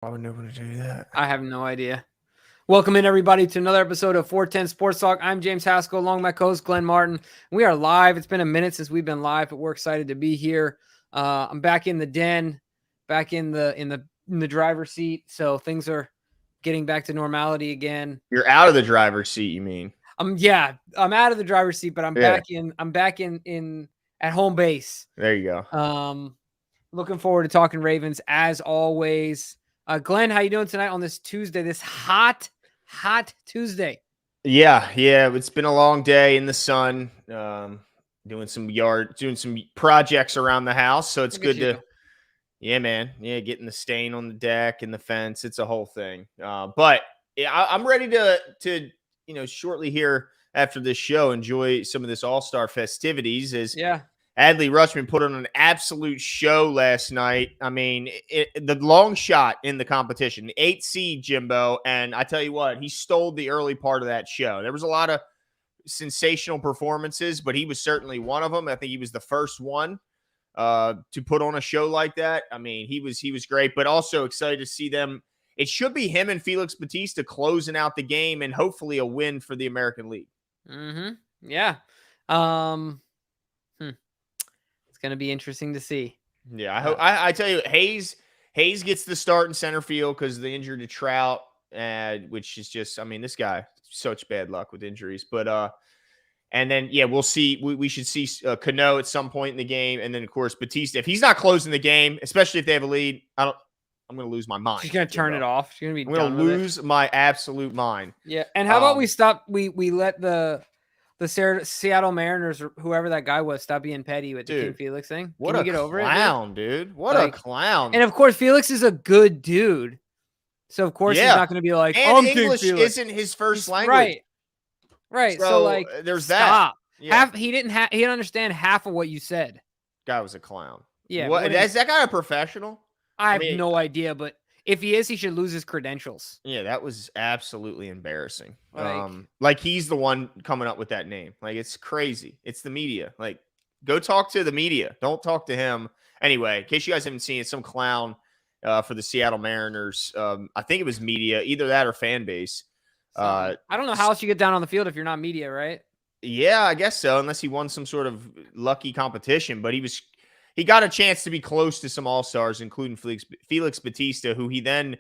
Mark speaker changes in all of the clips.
Speaker 1: Why would nobody do that?
Speaker 2: I have no idea. Welcome in, everybody, to another episode of 410 Sports Talk. I'm James Haskell, along with my co-host Glenn Martin. We are live. It's been a minute since we've been live, but we're excited to be here. I'm back in the den, back in the driver's seat, so things are getting back to normality again.
Speaker 1: You're out of the driver's seat, you mean?
Speaker 2: I'm out of the driver's seat, but I'm back in at home base.
Speaker 1: There you go.
Speaker 2: Looking forward to talking Ravens as always. Glenn, how you doing tonight on this Tuesday? This hot Tuesday.
Speaker 1: Yeah. It's been a long day in the sun. Doing some projects around the house. So it's good to, getting the stain on the deck and the fence. It's a whole thing. But I'm ready to shortly here after this show enjoy some of this All-Star festivities. Adley Rutschman put on an absolute show last night. I mean, the long shot in the competition, the 8th seed, Jimbo. And I tell you what, he stole the early part of that show. There was a lot of sensational performances, but he was certainly one of them. I think he was the first one to put on a show like that. I mean, he was great, but also excited to see them. It should be him and Felix Bautista closing out the game and hopefully a win for the American League.
Speaker 2: Mm-hmm. Yeah. Going to be interesting to see.
Speaker 1: Yeah, I hope. I tell you, Hayes gets the start in center field because of the injury to Trout, which is just, I mean, this guy such bad luck with injuries. But and then we'll see. We should see Cano at some point in the game, and then of course Bautista. If he's not closing the game, especially if they have a lead, I'm going to lose my mind.
Speaker 2: She's going to turn it off. She's going to be.
Speaker 1: I'm going to lose my absolute mind.
Speaker 2: Yeah, and how about we stop? We let the Seattle Mariners or whoever that guy was stop being petty with the King Felix thing.
Speaker 1: What a clown, dude. What a clown.
Speaker 2: And of course, Felix is a good dude. So of course he's not going to be like,
Speaker 1: and English isn't his first language.
Speaker 2: Right. So like
Speaker 1: there's
Speaker 2: stop.
Speaker 1: that. Yeah.
Speaker 2: He didn't understand half of what you said.
Speaker 1: Guy was a clown.
Speaker 2: Yeah.
Speaker 1: Is that guy a professional?
Speaker 2: I have no idea, but if he is, he should lose his credentials.
Speaker 1: Yeah, that was absolutely embarrassing. Like he's the one coming up with that name. Like, it's crazy. It's the media. Like, go talk to the media. Don't talk to him. Anyway, in case you guys haven't seen it, some clown for the Seattle Mariners. I think it was media, either that or fan base.
Speaker 2: I don't know how else you get down on the field if you're not media, right?
Speaker 1: Yeah, I guess so, unless he won some sort of lucky competition. But he got a chance to be close to some All-Stars, including Felix Bautista, who he then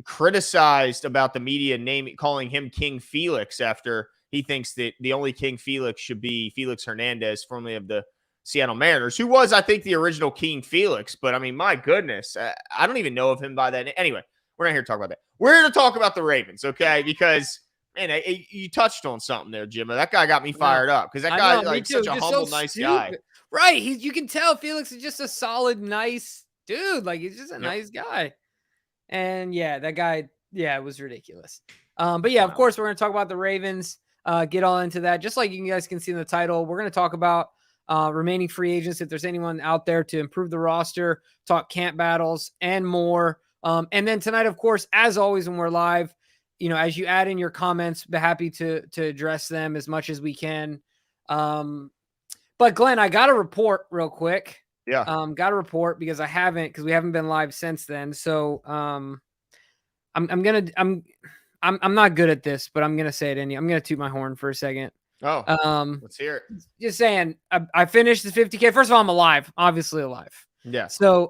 Speaker 1: criticized about the media calling him King Felix after he thinks that the only King Felix should be Felix Hernandez, formerly of the Seattle Mariners, who was, I think, the original King Felix. But, I mean, my goodness, I don't even know of him by that name. Anyway, we're not here to talk about that. We're here to talk about the Ravens, okay? Because, man, you touched on something there, Jim. That guy got me fired up because that guy such a humble, nice guy.
Speaker 2: Right. You can tell Felix is just a solid, nice dude. Like, he's just a nice guy. And that guy, it was ridiculous. But of course, we're going to talk about the Ravens, get all into that. Just like you guys can see in the title, we're going to talk about remaining free agents, if there's anyone out there to improve the roster, talk camp battles and more. And then tonight, of course, as always, when we're live, as you add in your comments, be happy to address them as much as we can. But Glenn, I got a report real quick.
Speaker 1: Yeah.
Speaker 2: Got a report because we haven't been live since then. So, I'm not good at this, but I'm going to say it anyway. I'm going to toot my horn for a second.
Speaker 1: Oh, let's hear it.
Speaker 2: Just saying, I finished the 50K. First of all, I'm alive, obviously alive.
Speaker 1: Yeah.
Speaker 2: So,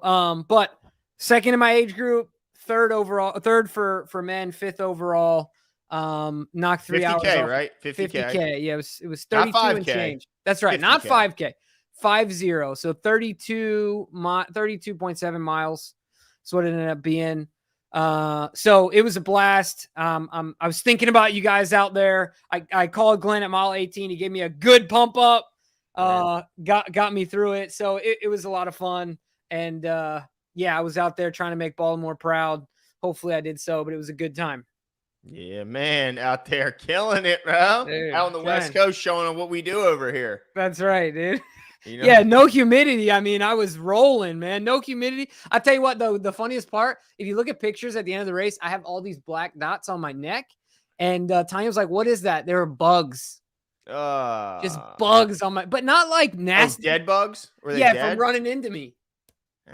Speaker 2: but second in my age group, third for men, fifth overall. Knocked 3 hours off.
Speaker 1: Right?
Speaker 2: 50K. Yeah, it was 32 and change. That's right. 50K. Not 5K. 50. So 32.7 miles. That's what it ended up being. So it was a blast. I was thinking about you guys out there. I called Glenn at mile 18. He gave me a good pump up. Got me through it. So it was a lot of fun. And I was out there trying to make Baltimore proud. Hopefully I did so, but it was a good time.
Speaker 1: Yeah, man, out there killing it, bro. Dude, out on the West Coast showing them what we do over here.
Speaker 2: That's right, dude. Yeah, no humidity. I mean, I was rolling, man. No humidity. I'll tell you what, though, the funniest part, if you look at pictures at the end of the race, I have all these black dots on my neck. And Tanya was like, what is that? There were bugs. Just bugs on my, but not like nasty.
Speaker 1: Dead bugs? Were they
Speaker 2: dead?
Speaker 1: From
Speaker 2: running into me.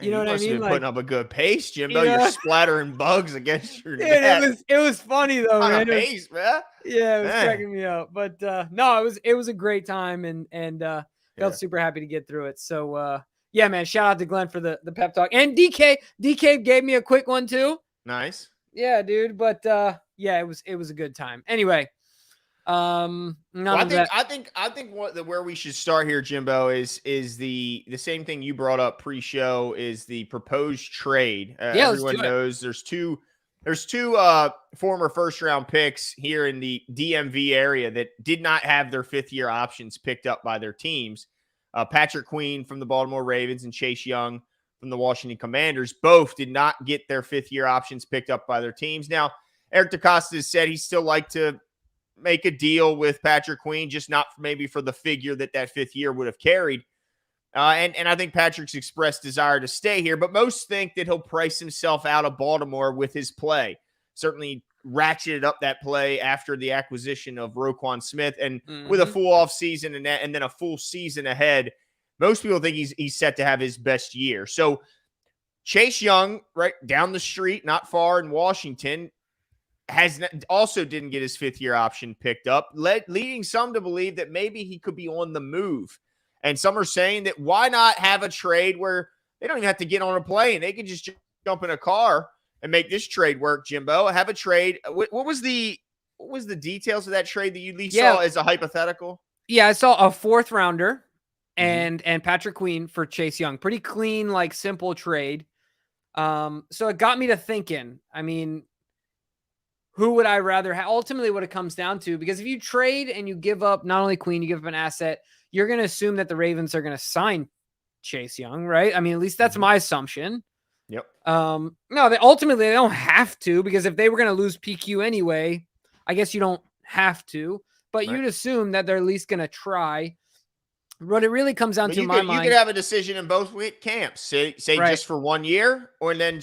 Speaker 2: You know
Speaker 1: You
Speaker 2: what I
Speaker 1: must have
Speaker 2: mean?
Speaker 1: been
Speaker 2: Like,
Speaker 1: putting up a good pace, Jimbo.
Speaker 2: you
Speaker 1: You're
Speaker 2: know,
Speaker 1: splattering bugs against your
Speaker 2: dude,
Speaker 1: net.
Speaker 2: it was funny though,
Speaker 1: On a
Speaker 2: man.
Speaker 1: pace, man.
Speaker 2: Yeah, it was
Speaker 1: Man.
Speaker 2: cracking me up. But no, it was a great time and felt
Speaker 1: Yeah.
Speaker 2: super happy to get through it. So yeah, man, shout out to Glenn for the pep talk. And DK gave me a quick one too.
Speaker 1: Nice.
Speaker 2: Yeah, dude. But yeah, it was a good time. Anyway,
Speaker 1: Well, I think where we should start here, Jimbo, is the same thing you brought up pre-show, is the proposed trade.
Speaker 2: Yeah, let's do
Speaker 1: Everyone
Speaker 2: it.
Speaker 1: knows there's two former first round picks here in the DMV area that did not have their 5th-year options picked up by their teams. Patrick Queen from the Baltimore Ravens and Chase Young from the Washington Commanders both did not get their 5th-year options picked up by their teams. Now, Eric DeCosta has said he'd still like to make a deal with Patrick Queen, just not maybe for the figure that 5th year would have carried. And I think Patrick's expressed desire to stay here, but most think that he'll price himself out of Baltimore with his play. Certainly ratcheted up that play after the acquisition of Roquan Smith, and with a full off season and then a full season ahead, most people think he's set to have his best year. So Chase Young, right down the street, not far in Washington, also didn't get his 5th-year option picked up, leading some to believe that maybe he could be on the move. And some are saying that why not have a trade where they don't even have to get on a plane. They can just jump in a car and make this trade work, Jimbo. Have a trade. What was the details of that trade that you at least saw as a hypothetical?
Speaker 2: Yeah, I saw a 4th rounder and Patrick Queen for Chase Young. Pretty clean, like simple trade. So it got me to thinking, I mean, who would I rather have? Ultimately, what it comes down to, because if you trade and you give up not only Queen, you give up an asset, you're going to assume that the Ravens are going to sign Chase Young, right? I mean, at least that's my assumption.
Speaker 1: Yep.
Speaker 2: No, ultimately they don't have to, because if they were going to lose PQ anyway, I guess you don't have to, but you'd assume that they're at least going to try. What it really comes down to, in my mind,
Speaker 1: you could have a decision in both camps. Say just for 1 year, or then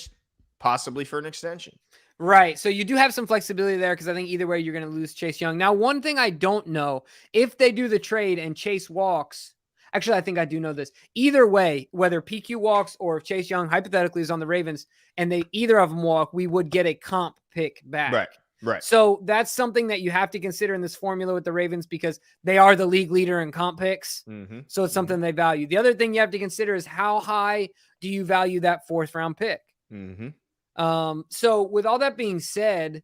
Speaker 1: possibly for an extension.
Speaker 2: Right. So you do have some flexibility there, because I think either way you're going to lose Chase Young. Now, one thing I don't know, if they do the trade and Chase walks, actually, I think I do know this. Either way, whether PQ walks or if Chase Young hypothetically is on the Ravens and either of them walk, we would get a comp pick back.
Speaker 1: Right.
Speaker 2: So that's something that you have to consider in this formula with the Ravens, because they are the league leader in comp picks. So it's something they value. The other thing you have to consider is how high do you value that 4th round pick? So with all that being said,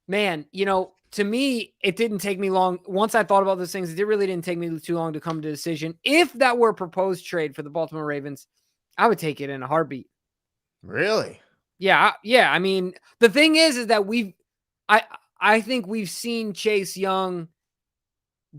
Speaker 2: man, to me, it didn't take me long. Once I thought about those things, it really didn't take me too long to come to a decision. If that were a proposed trade for the Baltimore Ravens, I would take it in a heartbeat.
Speaker 1: Really?
Speaker 2: Yeah. I mean, the thing is that I think we've seen Chase Young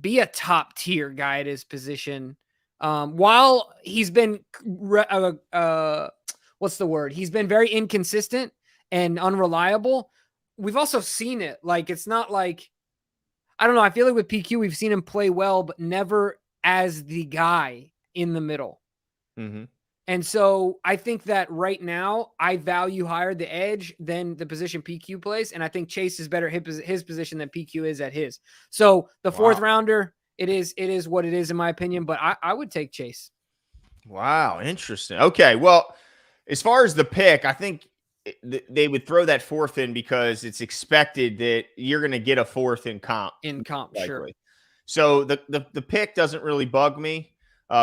Speaker 2: be a top tier guy at his position. While he's been, what's the word? He's been very inconsistent and unreliable. We've also seen it. Like, it's not like, I don't know. I feel like with PQ, we've seen him play well, but never as the guy in the middle. And so I think that right now I value higher the edge than the position PQ plays. And I think Chase is better at his position than PQ is at his. So the 4th rounder, it is what it is in my opinion, but I would take Chase.
Speaker 1: Wow. Interesting. Okay. Well, as far as the pick, I think they would throw that 4th in because it's expected that you're going to get a 4th in comp. Likely.
Speaker 2: Sure.
Speaker 1: So the pick doesn't really bug me.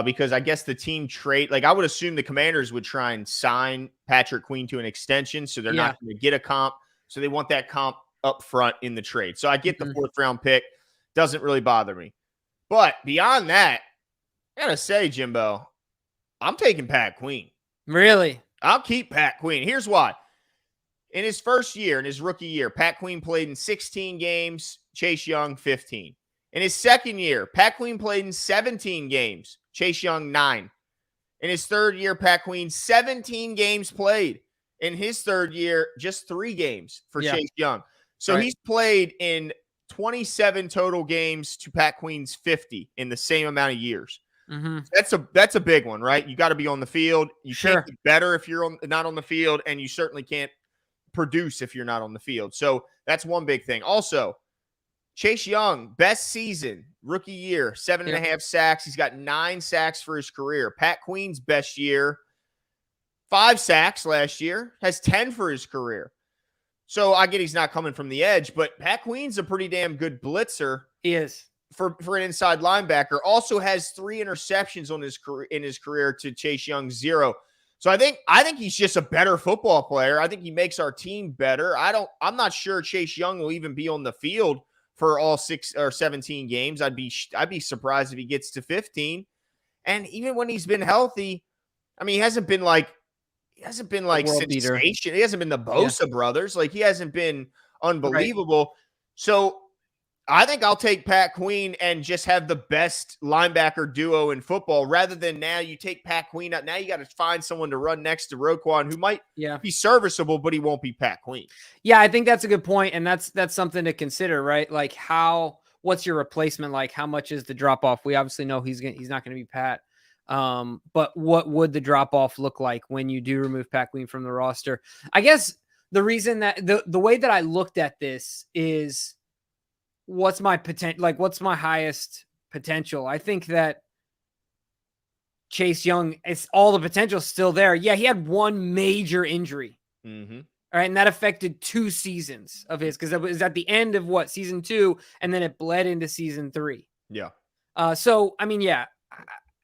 Speaker 1: Because I guess the team trade, like I would assume the Commanders would try and sign Patrick Queen to an extension, so they're not going to get a comp. So they want that comp up front in the trade. So I get the 4th round pick. Doesn't really bother me. But beyond that, I got to say, Jimbo, I'm taking Pat Queen.
Speaker 2: Really?
Speaker 1: I'll keep Pat Queen. Here's why. In his first year, in his rookie year, Pat Queen played in 16 games, Chase Young 15. In his second year, Pat Queen played in 17 games, Chase Young 9. In his third year, Pat Queen 17 games played. In his third year, just 3 games for Chase Young. So he's played in 27 total games to Pat Queen's 50 in the same amount of years. That's a big one, right? You got to be on the field. You can't get better if you're not on the field, and you certainly can't produce if you're not on the field. So that's one big thing. Also, Chase Young, best season, rookie year, 7.5 sacks. He's got 9 sacks for his career. Pat Queen's best year, 5 sacks last year, has 10 for his career. So I get he's not coming from the edge, but Pat Queen's a pretty damn good blitzer.
Speaker 2: He is.
Speaker 1: For an inside linebacker. Also has 3 interceptions on his career to Chase Young's 0. So I think he's just a better football player. I think he makes our team better. I'm not sure Chase Young will even be on the field for all 6 or 17 games. I'd be surprised if he gets to 15. And even when he's been healthy, I mean, he hasn't been like sensation. He hasn't been the Bosa brothers. Like, he hasn't been unbelievable. Right. So I think I'll take Pat Queen and just have the best linebacker duo in football, rather than now you take Pat Queen out. Now you got to find someone to run next to Roquan who might be serviceable, but he won't be Pat Queen.
Speaker 2: Yeah, I think that's a good point, and that's something to consider, right? Like, what's your replacement like? How much is the drop off? We obviously know he's not going to be Pat. But what would the drop off look like when you do remove Pat Queen from the roster? I guess the reason that the way that I looked at this is, what's my potential? Like, what's my highest potential? I think that Chase Young, it's all the potential still there. Yeah, he had one major injury.
Speaker 1: Mm-hmm.
Speaker 2: All right, and that affected 2 seasons of his, because it was at the end of season 2, and then it bled into season 3.
Speaker 1: Yeah.
Speaker 2: So I mean, yeah,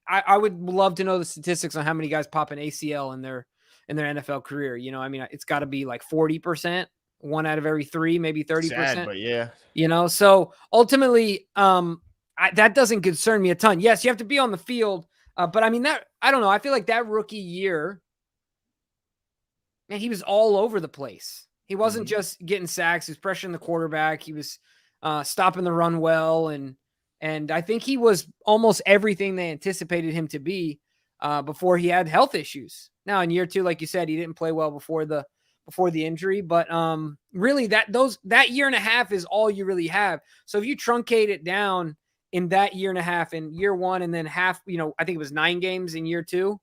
Speaker 2: I would love to know the statistics on how many guys pop an ACL in their NFL career. You know, I mean, it's got to be like 40%. 1 out of every 3, maybe 30%.
Speaker 1: Sad, but yeah.
Speaker 2: You know, so ultimately, that doesn't concern me a ton. Yes, you have to be on the field, but I mean, I don't know. I feel like that rookie year, man, he was all over the place. He wasn't just getting sacks. He was pressuring the quarterback. He was stopping the run well, and I think he was almost everything they anticipated him to be before he had health issues. Now, in year 2, like you said, he didn't play well before the injury, but really that year and a half is all you really have. So if you truncate it down in that year and a half, in year 1, and then half, you know, I think it was 9 games in year 2.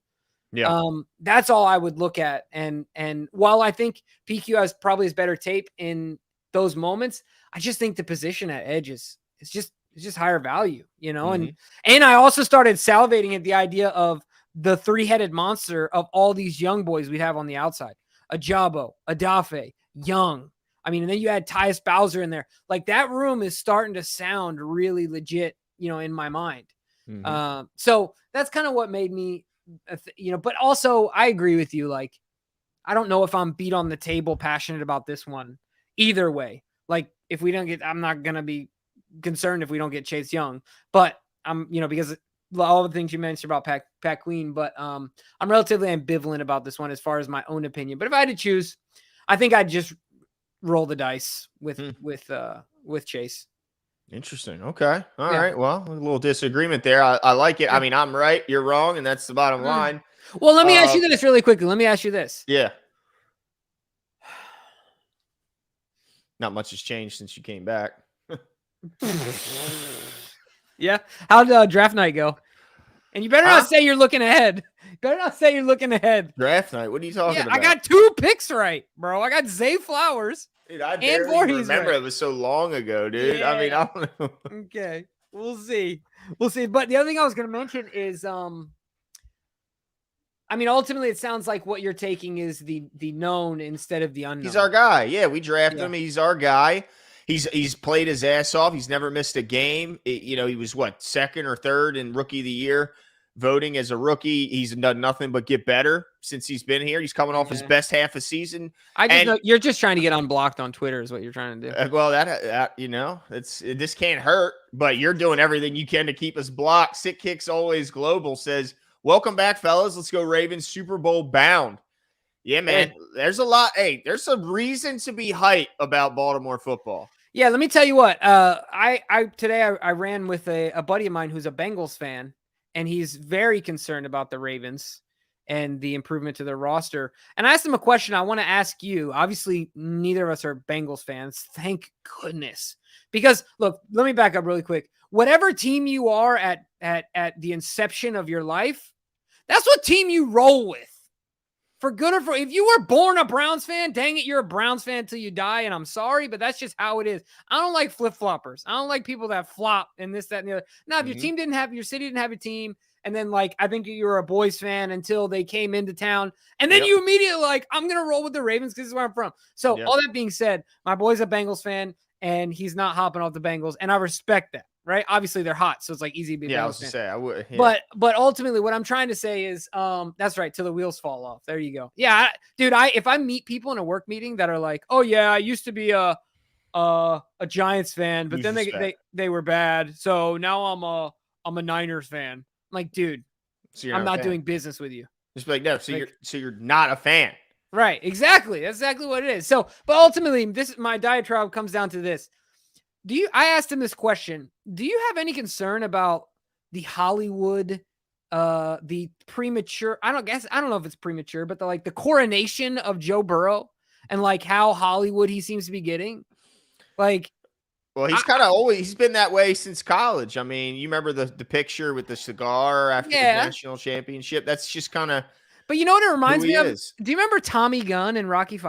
Speaker 1: Yeah.
Speaker 2: That's all I would look at. And while I think PQ has probably his better tape in those moments, I just think the position at edge is just higher value, you know? And I also started salivating at the idea of the 3-headed monster of all these young boys we have on the outside. Ajabo, Adafe, Young. I mean, and then you had Tyus Bowser in there. Like, that room is starting to sound really legit, you know, in my mind. So that's kind of what made me, you know, but also I agree with you. Like, I don't know if I'm beat on the table passionate about this one either way. Like, if we don't get, I'm not going to be concerned if we don't get Chase Young, but I'm, you know, because all the things you mentioned about Pat Queen, but I'm relatively ambivalent about this one as far as my own opinion. But if I had to choose, I think I'd just roll the dice with Chase.
Speaker 1: Interesting. Okay. All right. Well, a little disagreement there. I like it. I mean, I'm right, you're wrong, and that's the bottom line.
Speaker 2: Well, let me ask you this really quickly. Let me ask you this.
Speaker 1: Yeah. Not much has changed since you came back.
Speaker 2: Yeah. How'd draft night go? And you better not say you're looking ahead.
Speaker 1: Draft night? What are you talking about?
Speaker 2: I got 2 picks right, bro. I got Zay Flowers.
Speaker 1: Dude, I barely remember right. It was so long ago, dude. Yeah. I mean, I don't know.
Speaker 2: Okay. We'll see. But the other thing I was going to mention is, I mean, ultimately, it sounds like what you're taking is the known instead of the unknown.
Speaker 1: He's our guy. Yeah, we drafted him. He's our guy. He's played his ass off. He's never missed a game. You know, he was second or third in Rookie of the Year voting as a rookie. He's done nothing but get better since he's been here. He's coming off his best half a season.
Speaker 2: I just know you're just trying to get unblocked on Twitter is what you're trying to do.
Speaker 1: Well, that you know, this can't hurt, but you're doing everything you can to keep us blocked. Sick Kicks Always Global says, "Welcome back, fellas. Let's go Ravens, Super Bowl bound." Yeah, man. There's a lot. Hey, there's some reason to be hype about Baltimore football.
Speaker 2: Yeah, let me tell you what. Today I ran with a buddy of mine who's a Bengals fan, and he's very concerned about the Ravens and the improvement to their roster. And I asked him a question I want to ask you. Obviously, neither of us are Bengals fans. Thank goodness. Because look, let me back up really quick. Whatever team you are at the inception of your life, that's what team you roll with. For good or for, if you were born a Browns fan, dang it, you're a Browns fan until you die, and I'm sorry, but that's just how it is. I don't like flip-floppers. I don't like people that flop and this, that, and the other. Now, if your city didn't have a team, and then like I think you were a boys fan until they came into town, and then you immediately like I'm gonna roll with the Ravens because this is where I'm from. So all that being said, my boy's a Bengals fan, and he's not hopping off the Bengals, and I respect that. Right? Obviously they're hot, so it's like easy to be.
Speaker 1: Yeah,
Speaker 2: Bengals
Speaker 1: I was to say I would.
Speaker 2: Yeah. But ultimately, what I'm trying to say is, that's right. Till the wheels fall off. There you go. Yeah, dude. If I meet people in a work meeting that are like, oh yeah, I used to be a Giants fan, but then they were bad, so now I'm a Niners fan. I'm like, dude, so I'm not doing business with you.
Speaker 1: Just be like, no. So you're not a fan.
Speaker 2: Right. Exactly. That's exactly what it is. So, but ultimately, my diatribe comes down to this. I asked him this question. Do you have any concern about the Hollywood, the premature, I don't know if it's premature, but the coronation of Joe Burrow and like how Hollywood he seems to be getting? Like,
Speaker 1: well, he's kind of he's been that way since college. I mean, you remember the picture with the cigar after the national championship? That's just kind of.
Speaker 2: But you know what it reminds me of? Do you remember Tommy Gunn in Rocky V?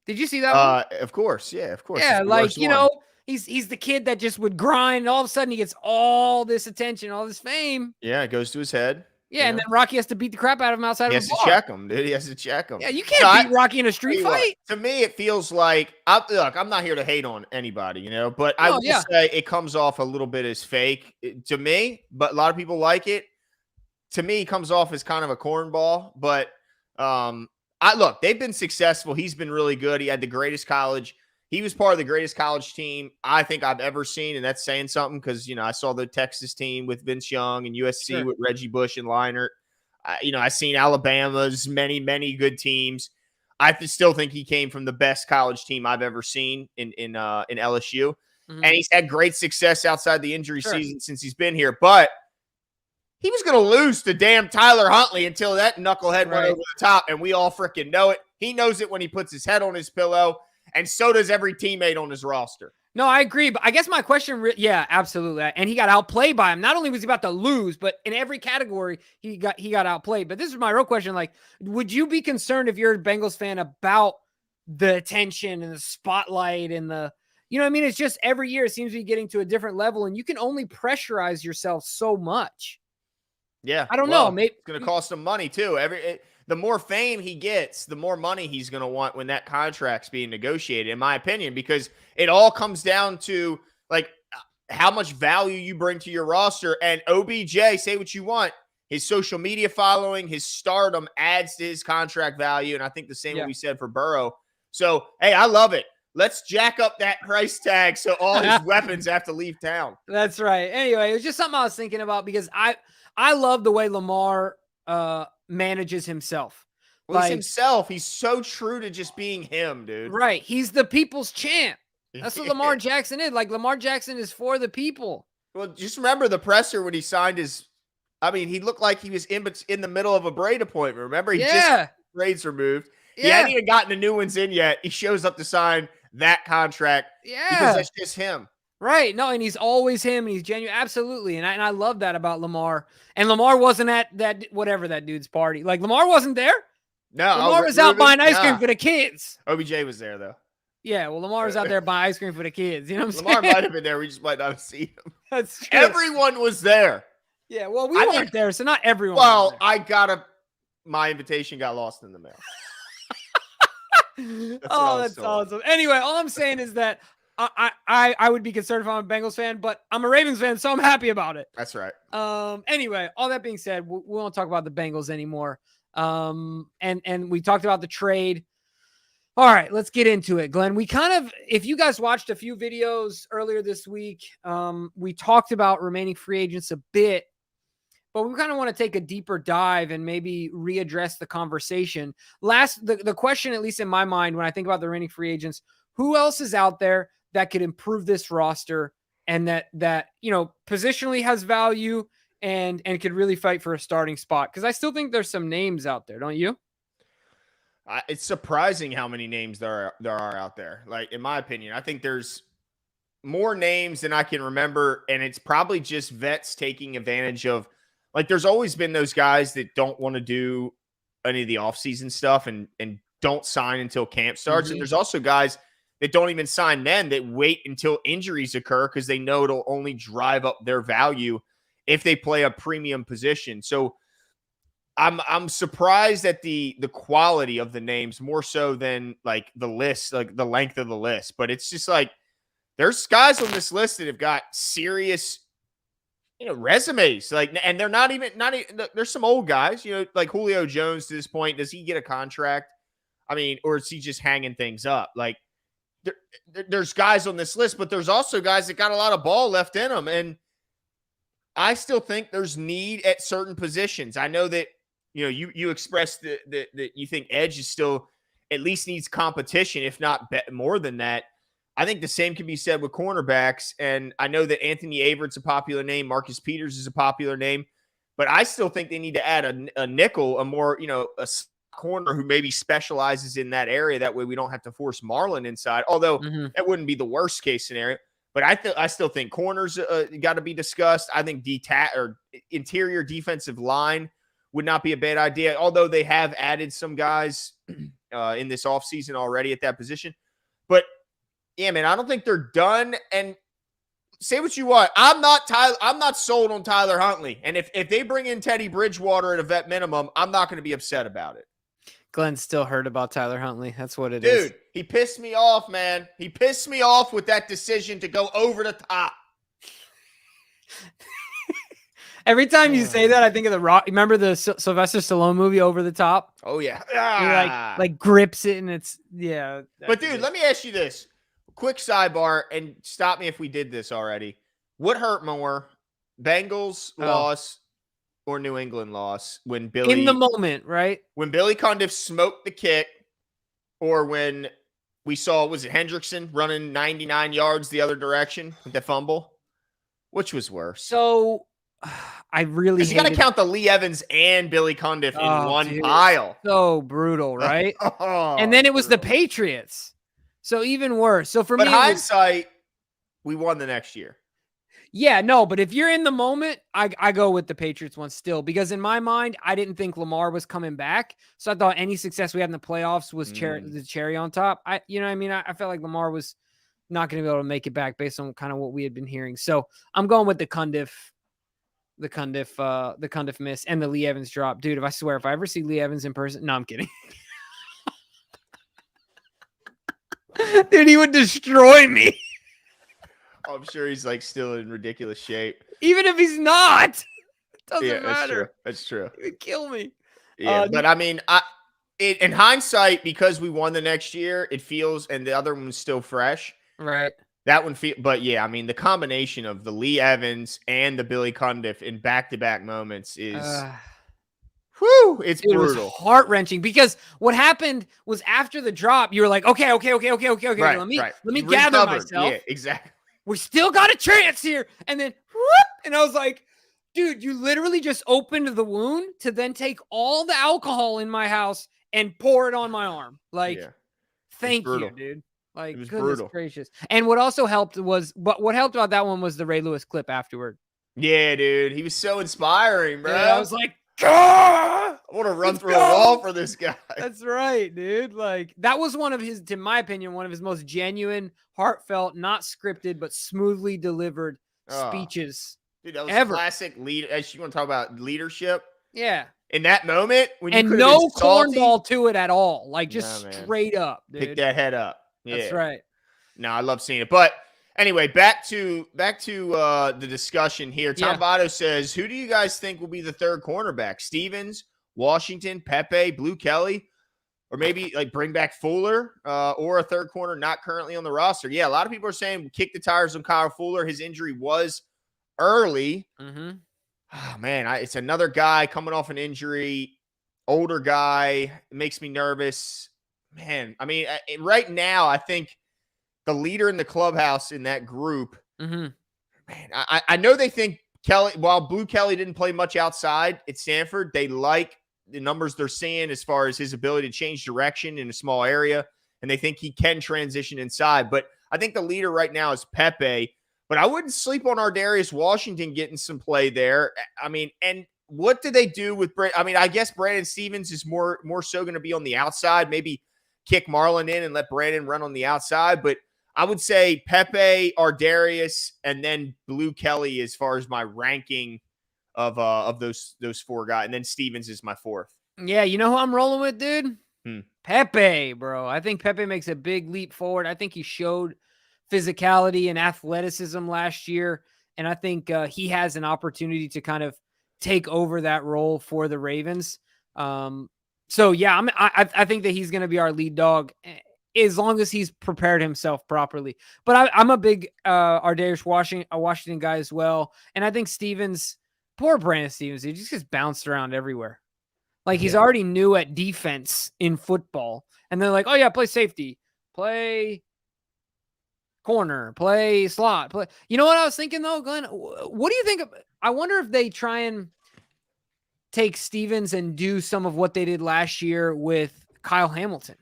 Speaker 2: Did you see that one?
Speaker 1: Of course. Yeah, of course.
Speaker 2: Yeah, like, you know, he's the kid that just would grind, and all of a sudden he gets all this attention, all this fame.
Speaker 1: Yeah, it goes to his head.
Speaker 2: Yeah, and then Rocky has to beat the crap out of him outside of the bar.
Speaker 1: He has to check him, dude. He has to check him.
Speaker 2: Yeah, you can't beat Rocky in a street fight.
Speaker 1: To me, it feels like look, I'm not here to hate on anybody, you know, but I will say it comes off a little bit as fake to me, but a lot of people like it. To me, it comes off as kind of a cornball, but look, they've been successful. He's been really good. He had the greatest college. He was part of the greatest college team I think I've ever seen, and that's saying something because, you know, I saw the Texas team with Vince Young and USC with Reggie Bush and Leinart. I've seen Alabama's many good teams. I still think he came from the best college team I've ever seen in LSU, and he's had great success outside the injury season since he's been here. But he was going to lose to damn Tyler Huntley until that knucklehead went over the top, and we all freaking know it. He knows it when he puts his head on his pillow. And so does every teammate on his roster.
Speaker 2: No, I agree. But I guess my question, yeah, absolutely. And he got outplayed by him. Not only was he about to lose, but in every category, he got outplayed. But this is my real question. Like, would you be concerned if you're a Bengals fan about the attention and the spotlight and you know what I mean? It's just every year it seems to be getting to a different level, and you can only pressurize yourself so much.
Speaker 1: Yeah.
Speaker 2: I don't know. Maybe
Speaker 1: it's going to cost him money too. The more fame he gets, the more money he's going to want when that contract's being negotiated, in my opinion, because it all comes down to like how much value you bring to your roster. And OBJ, say what you want, his social media following, his stardom adds to his contract value. And I think the same will be said for Burrow. So, hey, I love it. Let's jack up that price tag so all his weapons have to leave town.
Speaker 2: That's right. Anyway, it was just something I was thinking about because I love the way Lamar manages himself.
Speaker 1: Well, he's himself. He's so true to just being him, dude.
Speaker 2: Right. He's the people's champ. That's what Lamar Jackson is. Like, Lamar Jackson is for the people.
Speaker 1: Well, just remember the presser when he signed he looked like he was in the middle of a braid appointment. Remember? He just braids removed. He hadn't even gotten the new ones in yet. He shows up to sign that contract. Yeah. Because that's just him.
Speaker 2: Right. No, and he's always him, and he's genuine. Absolutely. And I love that about Lamar. And Lamar wasn't at that, whatever that dude's party. Like, Lamar wasn't there.
Speaker 1: No.
Speaker 2: Lamar was out buying ice cream for the kids.
Speaker 1: OBJ was there, though.
Speaker 2: Yeah, well, Lamar was out there buying ice cream for the kids. You know what I'm
Speaker 1: saying?
Speaker 2: Lamar
Speaker 1: might have been there. We just might not have seen him.
Speaker 2: That's true.
Speaker 1: Everyone was there.
Speaker 2: Yeah, well, we weren't there, so not everyone
Speaker 1: was
Speaker 2: there.
Speaker 1: My invitation got lost in the mail.
Speaker 2: That's awesome. Anyway, all I'm saying is that I would be concerned if I'm a Bengals fan, but I'm a Ravens fan, so I'm happy about it.
Speaker 1: That's right.
Speaker 2: Anyway, all that being said, we won't talk about the Bengals anymore. And we talked about the trade. All right, let's get into it, Glenn. If you guys watched a few videos earlier this week, we talked about remaining free agents a bit, but we kind of want to take a deeper dive and maybe readdress the conversation. The question, at least in my mind, when I think about the remaining free agents, who else is out there that could improve this roster and that positionally has value and could really fight for a starting spot? Because I still think there's some names out there, don't you?
Speaker 1: It's surprising how many names there are out there. Like, in my opinion, I think there's more names than I can remember, and it's probably just vets taking advantage of. Like, there's always been those guys that don't want to do any of the offseason stuff and don't sign until camp starts. And there's also guys that don't even sign then that wait until injuries occur because they know it'll only drive up their value if they play a premium position. So I'm surprised at the quality of the names more so than like the list, like the length of the list. But it's just like there's guys on this list that have got serious, resumes. Like, and they're not even. There's some old guys, like Julio Jones. To this point, does he get a contract? I mean, or is he just hanging things up? Like, there's guys on this list, but there's also guys that got a lot of ball left in them, and I still think there's need at certain positions. I know that you expressed that you think edge is still at least needs competition, if not more than that. I think the same can be said with cornerbacks, and I know that Anthony Averett's a popular name, Marcus Peters is a popular name, but I still think they need to add a nickel, a more a corner who maybe specializes in that area. That way we don't have to force Marlon inside, although that wouldn't be the worst case scenario. But I still think corners got to be discussed. I think or interior defensive line would not be a bad idea, although they have added some guys in this offseason already at that position. But yeah, man, I don't think they're done. And say what you want, I'm not sold on Tyler Huntley. And if they bring in Teddy Bridgewater at a vet minimum, I'm not going to be upset about it.
Speaker 2: Glenn's still hurt about Tyler Huntley. That's what it is.
Speaker 1: Dude, he pissed me off, man. He pissed me off with that decision to go over the top.
Speaker 2: Every time you say that, I think of The Rock. Remember the Sylvester Stallone movie, Over the Top?
Speaker 1: Oh, yeah.
Speaker 2: He like grips it, and it's, yeah.
Speaker 1: But, dude, let me ask you this. Quick sidebar, and stop me if we did this already. What hurt more, Bengals loss or New England loss when Billy...
Speaker 2: In the moment, right?
Speaker 1: When Billy Cundiff smoked the kick, or when we saw, was it Hendrickson running 99 yards the other direction with the fumble? Which was worse?
Speaker 2: So... I really
Speaker 1: you got to count the Lee Evans and Billy Cundiff in one pile.
Speaker 2: So brutal, right? And then it was the Patriots. So even worse. So for me,
Speaker 1: hindsight, we won the next year.
Speaker 2: Yeah, no, but if you're in the moment, I go with the Patriots one still, because in my mind, I didn't think Lamar was coming back. So I thought any success we had in the playoffs was the cherry on top. I felt like Lamar was not going to be able to make it back based on kind of what we had been hearing. So I'm going with the Cundiff miss and the Lee Evans drop. Dude, if I ever see Lee Evans in person, no, I'm kidding. Dude, he would destroy me.
Speaker 1: I'm sure he's like still in ridiculous shape.
Speaker 2: Even if he's not, it doesn't matter.
Speaker 1: That's true.
Speaker 2: He would kill me.
Speaker 1: Yeah, but I mean, in hindsight, because we won the next year, it feels, and the other one's still fresh.
Speaker 2: Right.
Speaker 1: That one but yeah, I mean, the combination of the Lee Evans and the Billy Cundiff in back-to-back moments is, it's brutal.
Speaker 2: It was heart-wrenching, because what happened was after the drop, you were like, okay.
Speaker 1: Right,
Speaker 2: let me gather myself.
Speaker 1: Yeah, exactly.
Speaker 2: We still got a chance here. And then, and I was like, dude, you literally just opened the wound to then take all the alcohol in my house and pour it on my arm. Like, thank you, dude. Like, goodness gracious. And what also helped what helped about that one was the Ray Lewis clip afterward.
Speaker 1: Yeah, dude. He was so inspiring, bro.
Speaker 2: Yeah, I was like,
Speaker 1: I want to run through a wall for this guy.
Speaker 2: That's right, dude. Like, that was one of his, in my opinion, one of his most genuine, heartfelt, not scripted, but smoothly delivered speeches.
Speaker 1: Dude, that was classic lead. As you want to talk about leadership.
Speaker 2: Yeah.
Speaker 1: In that moment, when you
Speaker 2: no cornball to it at all. Like, just straight up, dude.
Speaker 1: Pick that head up. Yeah.
Speaker 2: That's right.
Speaker 1: No, I love seeing it. But anyway, back to the discussion here. Tom Votto says, who do you guys think will be the third cornerback? Stevens, Washington, Pepe, Blue Kelly, or maybe like bring back Fuller or a third corner not currently on the roster? Yeah, a lot of people are saying kick the tires on Kyle Fuller. His injury was early.
Speaker 2: Mm-hmm.
Speaker 1: Oh, man, it's another guy coming off an injury, older guy. It makes me nervous. Man, I mean, right now, I think the leader in the clubhouse in that group, man, I know they think Kelly, while Blue Kelly didn't play much outside at Stanford, they like the numbers they're seeing as far as his ability to change direction in a small area, and they think he can transition inside. But I think the leader right now is Pepe, but I wouldn't sleep on Ardarius Washington getting some play there. I mean, and what do they do with I mean, I guess Brandon Stevens is more so going to be on the outside, maybe kick Marlon in and let Brandon run on the outside. But I would say Pepe, Ardarius, and then Blue Kelly as far as my ranking of those four guys, and then Stevens is my fourth.
Speaker 2: Yeah, you know who I'm rolling with, dude?
Speaker 1: Hmm.
Speaker 2: Pepe, bro. I think Pepe makes a big leap forward. I think he showed physicality and athleticism last year, and I think he has an opportunity to kind of take over that role for the Ravens. So yeah, I think that he's going to be our lead dog as long as he's prepared himself properly. But I'm a big Ardarius Washington guy as well, and I think Stevens, poor Brandon Stevens, he just gets bounced around everywhere. Like he's already new at defense in football, and they're like, "Oh yeah, play safety, play corner, play slot, play." You know what I was thinking though, Glenn? What do you think? I wonder if they try and take Stevens and do some of what they did last year with Kyle Hamilton.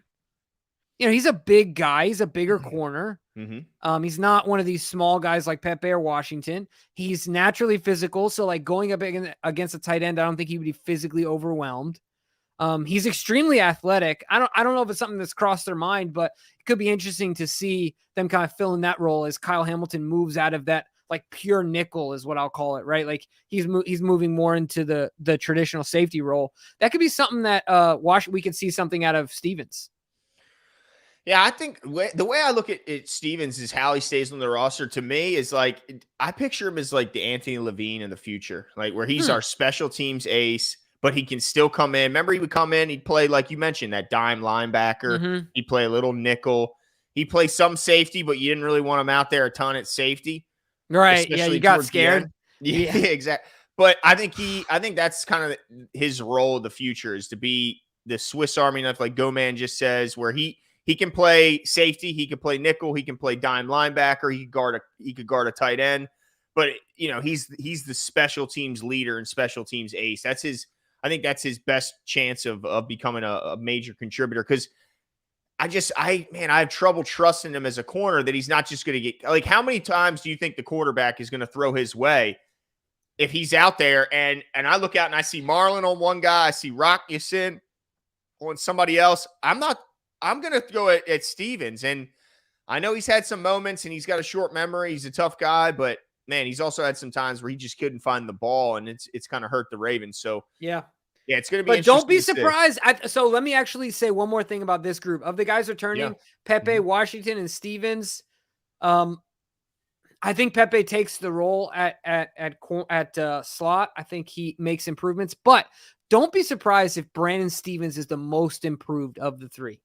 Speaker 2: You know, he's a big guy. He's a bigger corner.
Speaker 1: Mm-hmm.
Speaker 2: He's not one of these small guys like Pepe or Washington. He's naturally physical. So like going up against a tight end, I don't think he would be physically overwhelmed. He's extremely athletic. I don't know if it's something that's crossed their mind, but it could be interesting to see them kind of fill in that role as Kyle Hamilton moves out of that like pure nickel is what I'll call it, right? Like he's moving more into the traditional safety role. That could be something that we could see something out of Stevens.
Speaker 1: Yeah, I think the way I look at it, Stevens, is how he stays on the roster. To me, is like I picture him as like the Anthony Levine in the future, like where he's our special teams ace, but he can still come in. Remember, he would come in, he'd play like you mentioned that dime linebacker.
Speaker 2: Mm-hmm.
Speaker 1: He'd play a little nickel. He'd play some safety, but you didn't really want him out there a ton at safety,
Speaker 2: right? Yeah, you got scared.
Speaker 1: Yeah, exactly. But I think that's kind of his role of the future, is to be the Swiss Army knife, like Goman just says, where he can play safety, he can play nickel, he can play dime linebacker, he could guard a tight end. But you know, he's the special teams leader and special teams ace. I think that's his best chance of becoming a major contributor, because I have trouble trusting him as a corner that he's not just going to get, like, how many times do you think the quarterback is going to throw his way if he's out there and I look out and I see Marlon on one guy, I see Rock Yasin on somebody else. I'm going to go at Stevens. And I know he's had some moments and he's got a short memory. He's a tough guy, but man, he's also had some times where he just couldn't find the ball, and it's kind of hurt the Ravens. So
Speaker 2: yeah,
Speaker 1: it's going to be.
Speaker 2: But don't be surprised. So let me actually say one more thing about this group of the guys returning: Pepe, Washington, and Stevens. I think Pepe takes the role at slot. I think he makes improvements, but don't be surprised if Brandon Stevens is the most improved of the three.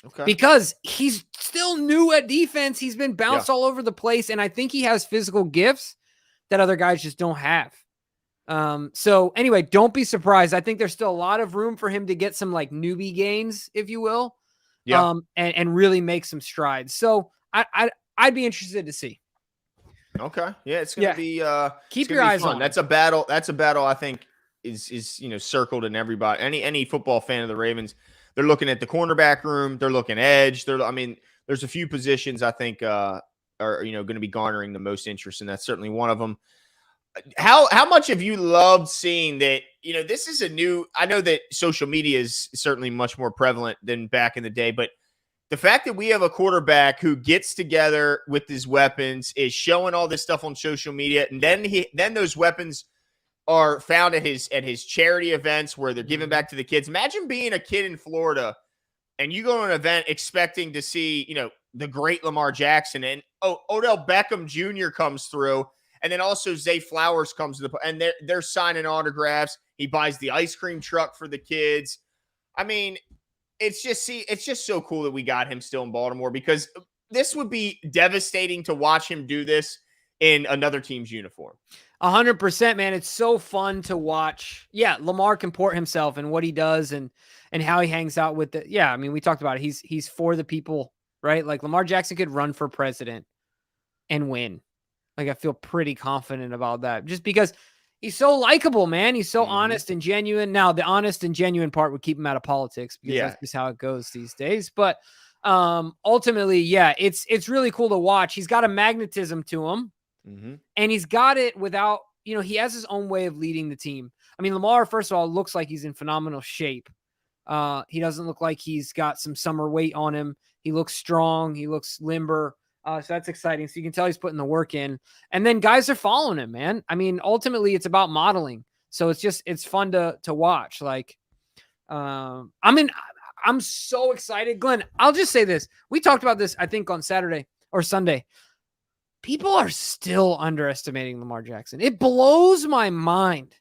Speaker 1: Okay.
Speaker 2: Because he's still new at defense. He's been bounced all over the place, and I think he has physical gifts that other guys just don't have. So anyway, don't be surprised. I think there's still a lot of room for him to get some like newbie gains, if you will. And really make some strides. So I'd be interested to see.
Speaker 1: Okay. Yeah, it's gonna be
Speaker 2: keep your eyes on.
Speaker 1: That's a battle I think is circled in everybody. Any football fan of the Ravens, they're looking at the cornerback room, they're looking edge. There's a few positions I think are going to be garnering the most interest, and that's certainly one of them. How much have you loved seeing that? This is I know that social media is certainly much more prevalent than back in the day, but the fact that we have a quarterback who gets together with his weapons, is showing all this stuff on social media, and then those weapons are found at his charity events where they're giving back to the kids. Imagine being a kid in Florida and you go to an event expecting to see, the great Lamar Jackson, and Odell Beckham Jr. comes through. And then also Zay Flowers comes to and they're signing autographs. He buys the ice cream truck for the kids. I mean, it's just so cool that we got him still in Baltimore, because this would be devastating to watch him do this in another team's uniform.
Speaker 2: 100%, man. It's so fun to watch. Yeah, Lamar comport himself and what he does and how he hangs out with the. Yeah, I mean, we talked about it. He's for the people, right? Like Lamar Jackson could run for president and win. Like I feel pretty confident about that, just because he's so likable, man. He's so honest and genuine. Now, the honest and genuine part would keep him out of politics, because that's just how it goes these days. But ultimately, yeah, it's really cool to watch. He's got a magnetism to him. And he's got it without, he has his own way of leading the team. I mean, Lamar, first of all, looks like he's in phenomenal shape. He doesn't look like he's got some summer weight on him. He looks strong. He looks limber. So that's exciting. So you can tell he's putting the work in. And then guys are following him, man. I mean, ultimately it's about modeling. So it's fun to watch. Like, I'm so excited. Glenn, I'll just say this. We talked about this, I think, on Saturday or Sunday. People are still underestimating Lamar Jackson. It blows my mind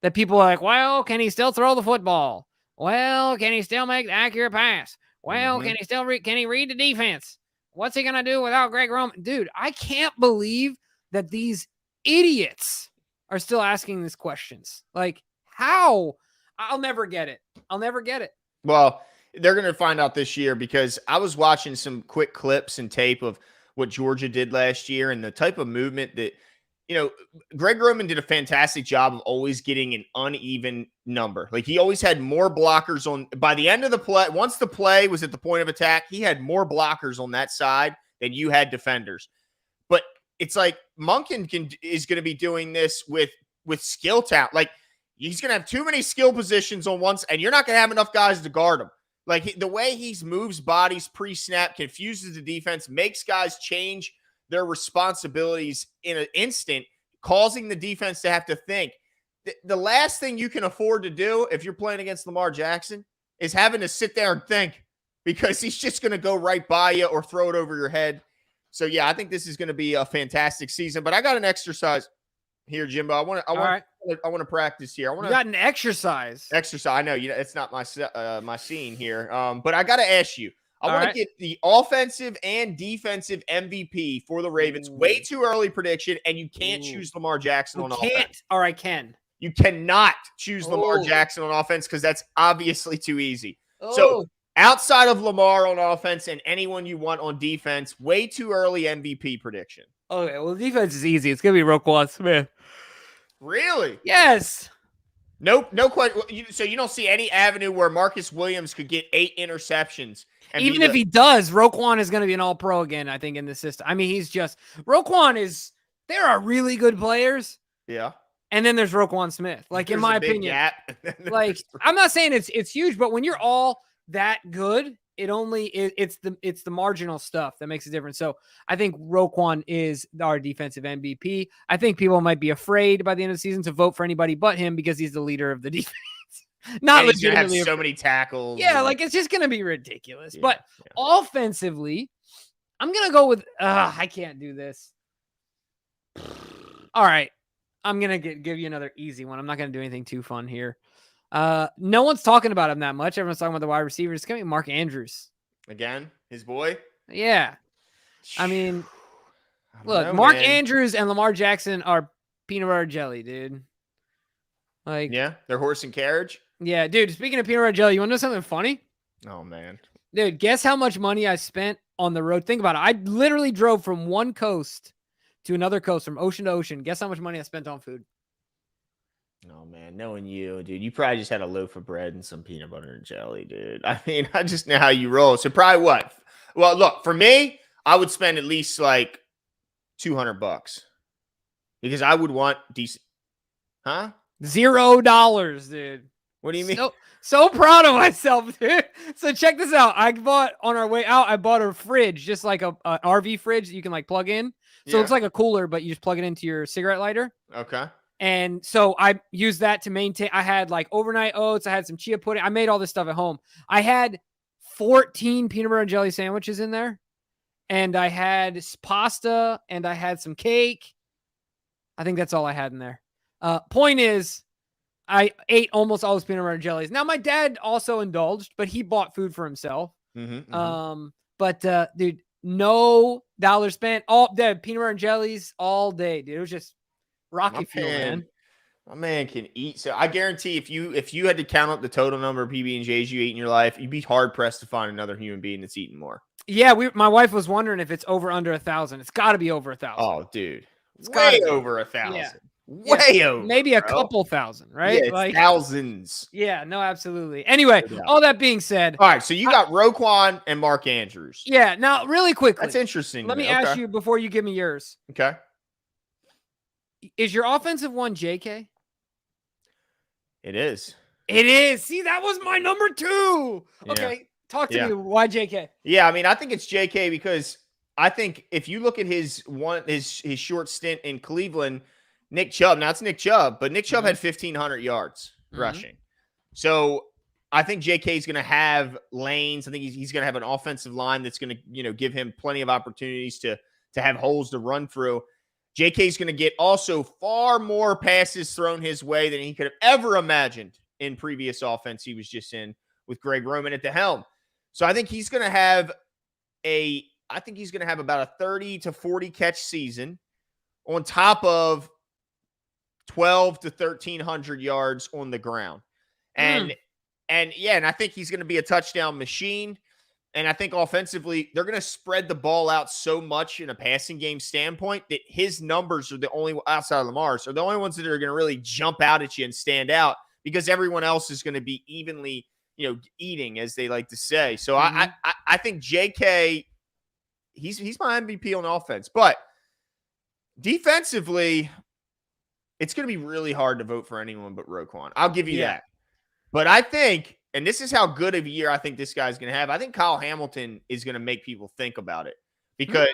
Speaker 2: that people are like, well, can he still throw the football? Well, can he still make the accurate pass? Well, can he still can he read the defense? What's he going to do without Greg Roman? Dude, I can't believe that these idiots are still asking these questions. Like, how? I'll never get it. I'll never get it.
Speaker 1: Well, they're going to find out this year because I was watching some quick clips and tape of what Georgia did last year and the type of movement that, Greg Roman did a fantastic job of always getting an uneven number. Like he always had more blockers on by the end of the play. Once the play was at the point of attack, he had more blockers on that side than you had defenders. But it's like Monken is going to be doing this with skill talent. Like he's going to have too many skill positions on once, and you're not going to have enough guys to guard him. Like the way he moves bodies pre-snap, confuses the defense, makes guys change their responsibilities in an instant, causing the defense to have to think. The last thing you can afford to do if you're playing against Lamar Jackson is having to sit there and think because he's just going to go right by you or throw it over your head. So, yeah, I think this is going to be a fantastic season. But I got an exercise here, Jimbo. I want to practice here.
Speaker 2: You got an exercise.
Speaker 1: I know it's not my scene here. But I got to ask you. I want to get the offensive and defensive MVP for the Ravens. Way too early prediction, and you can't choose Lamar Jackson on offense.
Speaker 2: Or I can.
Speaker 1: You cannot choose Lamar Jackson on offense because that's obviously too easy. So outside of Lamar on offense and anyone you want on defense, way too early MVP prediction.
Speaker 2: Okay, well, defense is easy. It's going to be Roquan Smith.
Speaker 1: Really?
Speaker 2: Yes.
Speaker 1: Nope, no question. So you don't see any avenue where Marcus Williams could get 8 interceptions.
Speaker 2: Even if he does, Roquan is going to be an all-pro again, I think, in the system. I mean, there are really good players.
Speaker 1: Yeah.
Speaker 2: And then there's Roquan Smith. Like,
Speaker 1: there's
Speaker 2: in my opinion. Like, I'm not saying it's huge, but when you're all that good, it's the marginal stuff that makes a difference. So I think Roquan is our defensive MVP. I think people might be afraid by the end of the season to vote for anybody but him because he's the leader of the defense. Not
Speaker 1: he's gonna have so many tackles.
Speaker 2: Yeah, like it's just gonna be ridiculous. Yeah, but offensively, I'm gonna go with I can't do this. All right. I'm gonna give you another easy one. I'm not gonna do anything too fun here. No one's talking about him that much. Everyone's talking about the wide receivers. It's gonna be Mark Andrews.
Speaker 1: Again, his boy?
Speaker 2: Yeah. I mean, look, Mark Andrews and Lamar Jackson are peanut butter jelly, dude. Like,
Speaker 1: yeah, they're horse and carriage.
Speaker 2: Yeah, dude, speaking of peanut butter jelly, you want to know something funny?
Speaker 1: Oh, man.
Speaker 2: Dude, guess how much money I spent on the road? Think about it. I literally drove from one coast to another coast, from ocean to ocean. Guess how much money I spent on food?
Speaker 1: Oh, man, knowing you, dude, you probably just had a loaf of bread and some peanut butter and jelly, dude. I mean, I just know how you roll. So probably what? Well, look, for me, I would spend at least like $200 because I would want decent. Huh?
Speaker 2: $0, dude.
Speaker 1: What do you mean?
Speaker 2: So proud of myself, dude. So check this out. I bought on our way out, I bought a fridge, just like a RV fridge that you can like plug in. So it looks like a cooler, but you just plug it into your cigarette lighter.
Speaker 1: Okay.
Speaker 2: And so I used that to maintain. I had like overnight oats. I had some chia pudding. I made all this stuff at home. I had 14 peanut butter and jelly sandwiches in there. And I had pasta and I had some cake. I think that's all I had in there. Point is, I ate almost all those peanut butter and jellies. Now, my dad also indulged, but he bought food for himself. But dude, no dollar spent. All the peanut butter and jellies all day, dude. It was just rocket fuel, man.
Speaker 1: My man can eat. So I guarantee if you had to count up the total number of PB&Js you ate in your life, you'd be hard pressed to find another human being that's eaten more.
Speaker 2: Yeah, my wife was wondering if it's over under 1,000. It's got to be over 1,000.
Speaker 1: Oh, dude, it's way over 1,000.
Speaker 2: Yeah.
Speaker 1: Way over.
Speaker 2: Maybe a couple thousand, right?
Speaker 1: Yeah, like thousands.
Speaker 2: Yeah, no, absolutely. Anyway, all that being said.
Speaker 1: All right, so you got Roquan and Mark Andrews.
Speaker 2: Yeah, now really quickly.
Speaker 1: That's interesting.
Speaker 2: Let me ask you before you give me yours.
Speaker 1: Okay.
Speaker 2: Is your offensive one JK?
Speaker 1: It is.
Speaker 2: It is. See, that was my number 2. Okay, talk to me. Why JK?
Speaker 1: Yeah, I mean, I think it's JK because I think if you look at his short stint in Cleveland, Nick Chubb, now it's Nick Chubb, but Nick Chubb had 1,500 yards rushing. So I think JK is going to have lanes. I think he's going to have an offensive line that's going to, give him plenty of opportunities to have holes to run through. JK is going to get also far more passes thrown his way than he could have ever imagined in previous offense he was just in with Greg Roman at the helm. So I think he's going to have about a 30 to 40 catch season on top of 12 to 1,300 yards on the ground. And I think he's going to be a touchdown machine. And I think offensively, they're going to spread the ball out so much in a passing game standpoint that his numbers are the only, outside of Lamar's, are the only ones that are going to really jump out at you and stand out, because everyone else is going to be evenly, eating, as they like to say. So I think JK, he's my MVP on offense. But defensively, it's going to be really hard to vote for anyone but Roquan. I'll give you that. But I think, and this is how good of a year I think this guy's going to have, I think Kyle Hamilton is going to make people think about it, because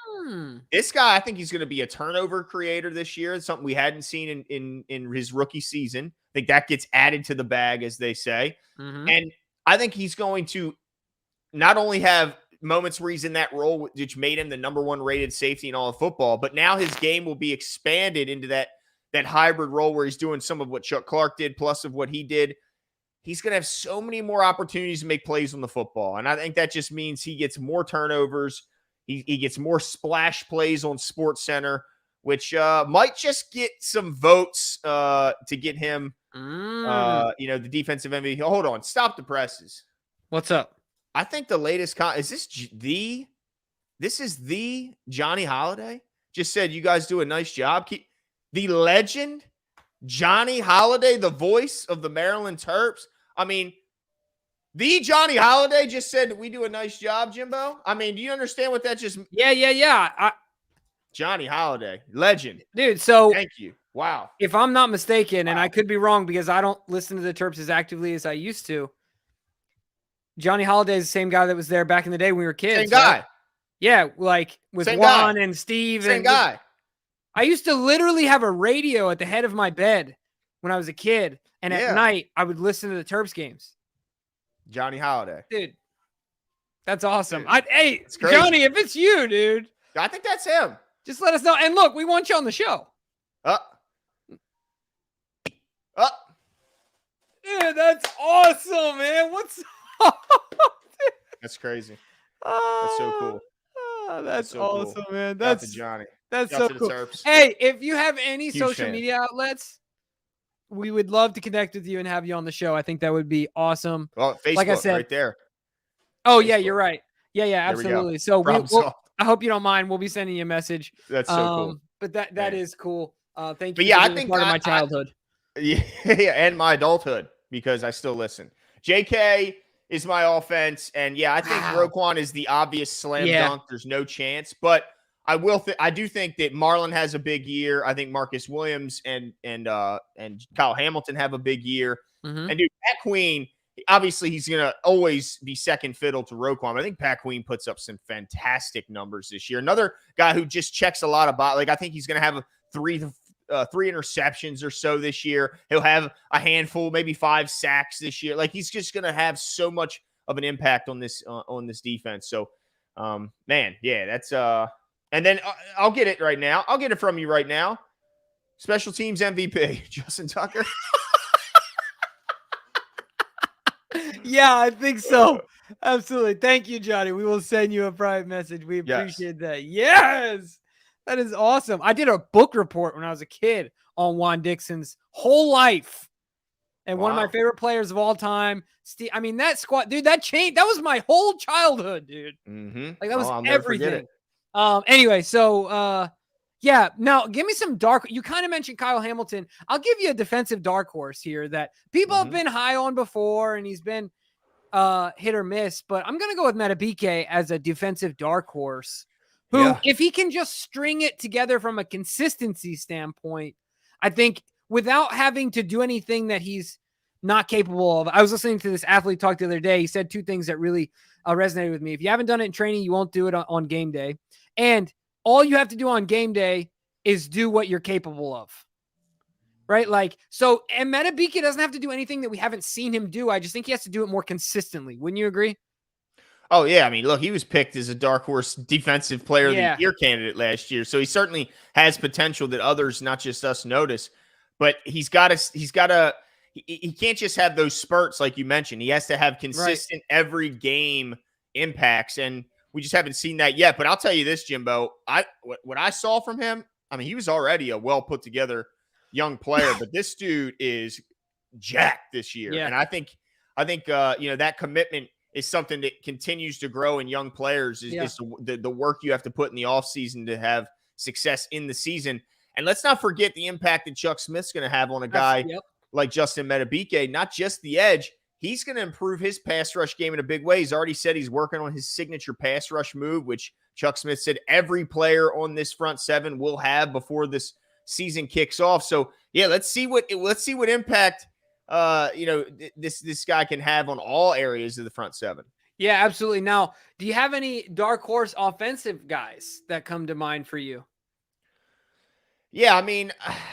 Speaker 1: this guy, I think he's going to be a turnover creator this year. It's something we hadn't seen in his rookie season. I think that gets added to the bag, as they say. And I think he's going to not only have moments where he's in that role, which made him the number 1 rated safety in all of football, but now his game will be expanded into that hybrid role where he's doing some of what Chuck Clark did, plus of what he did. He's going to have so many more opportunities to make plays on the football. And I think that just means he gets more turnovers. He gets more splash plays on SportsCenter, which might just get some votes to get him, the defensive MVP. Hold on. Stop the presses.
Speaker 2: What's up?
Speaker 1: I think the latest is this is the Johnny Holiday just said, you guys do a nice job. The legend, Johnny Holiday, the voice of the Maryland Terps. I mean, the Johnny Holiday just said, we do a nice job, Jimbo. I mean, do you understand what that just...
Speaker 2: Yeah.
Speaker 1: Johnny Holiday, legend.
Speaker 2: Dude, so...
Speaker 1: Thank you. Wow.
Speaker 2: If I'm not mistaken, and I could be wrong because I don't listen to the Terps as actively as I used to, Johnny Holiday is the same guy that was there back in the day when we were kids.
Speaker 1: Same guy.
Speaker 2: Right? Yeah, like with
Speaker 1: same
Speaker 2: Juan
Speaker 1: guy.
Speaker 2: And Steve.
Speaker 1: Same guy.
Speaker 2: I used to literally have a radio at the head of my bed when I was a kid. And at night, I would listen to the Terps games.
Speaker 1: Johnny Holiday.
Speaker 2: Dude, that's awesome.
Speaker 1: Dude,
Speaker 2: hey, Johnny, if it's you, dude.
Speaker 1: I think that's him.
Speaker 2: Just let us know. And look, we want you on the show. Dude, that's awesome, man. What's
Speaker 1: That's crazy. That's so cool.
Speaker 2: That's
Speaker 1: so
Speaker 2: awesome,
Speaker 1: cool.
Speaker 2: man.
Speaker 1: That's Johnny.
Speaker 2: That's so cool. Hey, if you have any social media outlets, we would love to connect with you and have you on the show. I think that would be awesome.
Speaker 1: Well, Facebook,
Speaker 2: like I said,
Speaker 1: right there.
Speaker 2: Oh,
Speaker 1: Facebook.
Speaker 2: Yeah, you're right. Yeah, absolutely. So I hope you don't mind. We'll be sending you a message.
Speaker 1: That's so cool.
Speaker 2: But that is cool. Thank you.
Speaker 1: But yeah,
Speaker 2: I think part of my childhood.
Speaker 1: And my adulthood, because I still listen. JK is my offense, and I think Roquan is the obvious slam dunk. There's no chance, but I do think that Marlon has a big year. I think Marcus Williams and Kyle Hamilton have a big year. And dude, Pat Queen, obviously he's gonna always be second fiddle to Roquan. But I think Pat Queen puts up some fantastic numbers this year. Another guy who just checks a lot of I think he's gonna have three interceptions or so this year. He'll have a handful, maybe 5 sacks this year. Like, he's just gonna have so much of an impact on this defense. So, that's and then I'll get it right now. I'll get it from you right now. Special teams MVP, Justin Tucker.
Speaker 2: Yeah, I think so. Absolutely. Thank you, Johnny. We will send you a private message. We appreciate that. Yes. That is awesome. I did a book report when I was a kid on Juan Dixon's whole life. And one of my favorite players of all time, Steve. I mean, that squad, dude, that was my whole childhood, dude. Like, that was everything. Anyway, so now give me some dark. You kind of mentioned Kyle Hamilton. I'll give you a defensive dark horse here that people have been high on before, and he's been hit or miss. But I'm gonna go with Matabike as a defensive dark horse, who, if he can just string it together from a consistency standpoint, I think without having to do anything that he's not capable of. I was listening to this athlete talk the other day. He said 2 things that really resonated with me. If you haven't done it in training, you won't do it on game day. And all you have to do on game day is do what you're capable of. Right? Like, so, and Metabike doesn't have to do anything that we haven't seen him do. I just think he has to do it more consistently. Wouldn't you agree?
Speaker 1: Oh, yeah. I mean, look, he was picked as a dark horse defensive player of the year candidate last year. So he certainly has potential that others, not just us, notice. But he can't just have those spurts like you mentioned. He has to have consistent every game impacts. And we just haven't seen that yet. But I'll tell you this, Jimbo, what I saw from him, I mean, he was already a well put together young player, but this dude is jacked this year.
Speaker 2: Yeah.
Speaker 1: And I think that commitment is something that continues to grow in young players is the work you have to put in the offseason to have success in the season. And let's not forget the impact that Chuck Smith's going to have on a guy like Justin Metabike, not just the edge. He's going to improve his pass rush game in a big way. He's already said he's working on his signature pass rush move, which Chuck Smith said every player on this front seven will have before this season kicks off. So yeah, let's see what impact this guy can have on all areas of the front seven.
Speaker 2: Yeah, absolutely. Now, do you have any dark horse offensive guys that come to mind for you?
Speaker 1: Yeah, I mean,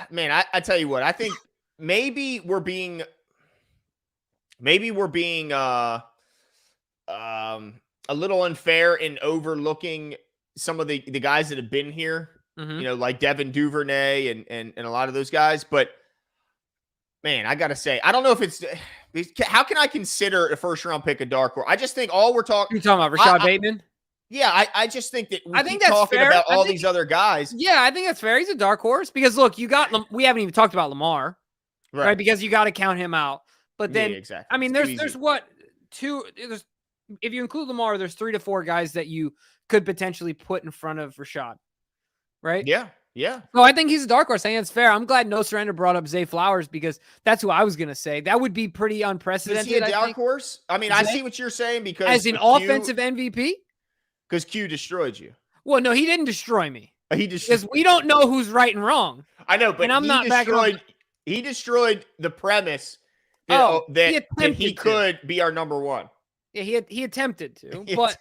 Speaker 1: man, I tell you what, I think maybe we're being a little unfair in overlooking some of the guys that have been here, like Devin Duvernay and a lot of those guys. But man, I got to say, I don't know if it's how can I consider a first round pick a dark horse? I just think all we're talking.
Speaker 2: You're talking about Rashad Bateman?
Speaker 1: Yeah, I just think that
Speaker 2: I think that's
Speaker 1: talking
Speaker 2: fair.
Speaker 1: about all these other guys.
Speaker 2: Yeah, I think that's fair. He's a dark horse because look, we haven't even talked about Lamar, right? Because you got to count him out. But then,
Speaker 1: exactly.
Speaker 2: I mean, there's if you include Lamar, there's 3 to 4 guys that you could potentially put in front of Rashad, right?
Speaker 1: Yeah.
Speaker 2: No, I think he's a dark horse. I think it's fair. I'm glad No Surrender brought up Zay Flowers because that's who I was going to say. That would be pretty unprecedented.
Speaker 1: Is he a dark horse? I mean, I see what you're saying because
Speaker 2: as an offensive MVP,
Speaker 1: because Q destroyed you.
Speaker 2: Well, no, he didn't destroy me.
Speaker 1: Because
Speaker 2: we don't know who's right and wrong.
Speaker 1: I know, but he destroyed the premise that he could be our number one.
Speaker 2: Yeah, he attempted to, but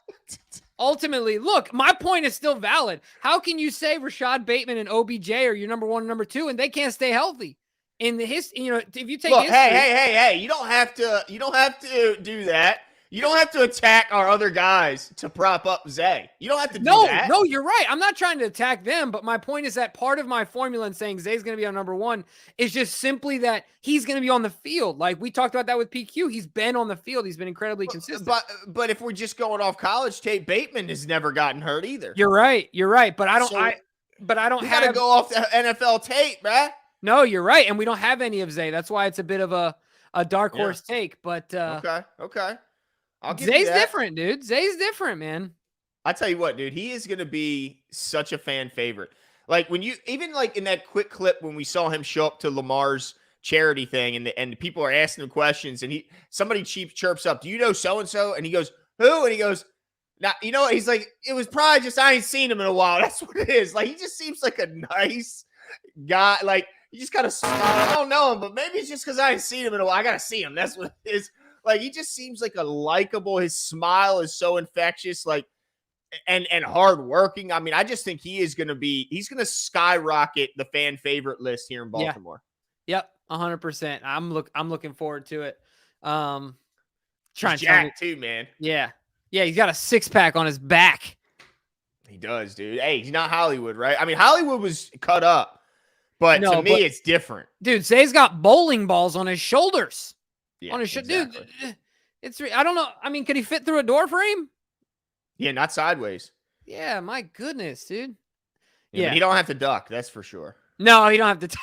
Speaker 2: ultimately, look, my point is still valid. How can you say Rashad Bateman and OBJ are your number 1 and number 2, and they can't stay healthy? In the if you take
Speaker 1: hey, you don't have to do that. You don't have to attack our other guys to prop up Zay. You don't have to do that.
Speaker 2: No, you're right. I'm not trying to attack them, but my point is that part of my formula in saying Zay's going to be on number 1 is just simply that he's going to be on the field. Like we talked about that with PQ. He's been on the field. He's been incredibly consistent.
Speaker 1: But if we're just going off college tape, Bateman has never gotten hurt either.
Speaker 2: You're right. But I don't. We
Speaker 1: got to go off the NFL tape, man.
Speaker 2: No, you're right, and we don't have any of Zay. That's why it's a bit of a dark horse take. But
Speaker 1: okay.
Speaker 2: Zay's different, dude. Zay's different, man.
Speaker 1: I tell you what, dude, he is going to be such a fan favorite. Like when even like in that quick clip when we saw him show up to Lamar's charity thing and people are asking him questions and somebody chirps up, do you know so-and-so? And he goes, who? And he goes, now, you know what? He's like, it was probably just, I ain't seen him in a while. That's what it is. Like, he just seems like a nice guy. Like, you just got to smile. I don't know him, but maybe it's just because I ain't seen him in a while. I got to see him. That's what it is. Like, he just seems like a likable. His smile is so infectious, like, and hardworking. I mean, I just think he's going to skyrocket the fan favorite list here in Baltimore.
Speaker 2: Yeah. Yep, 100%. I'm looking forward to it.
Speaker 1: Trying Jack too, man.
Speaker 2: Yeah, he's got a 6-pack on his back.
Speaker 1: He does, dude. Hey, he's not Hollywood, right? I mean, Hollywood was cut up, but to me, it's different.
Speaker 2: Dude, Zay's got bowling balls on his shoulders.
Speaker 1: Yeah,
Speaker 2: on his exactly. Dude, I don't know. I mean, could he fit through a door frame?
Speaker 1: Yeah, not sideways.
Speaker 2: Yeah, my goodness, dude.
Speaker 1: Yeah, but he don't have to duck, that's for sure.
Speaker 2: No, he don't have to.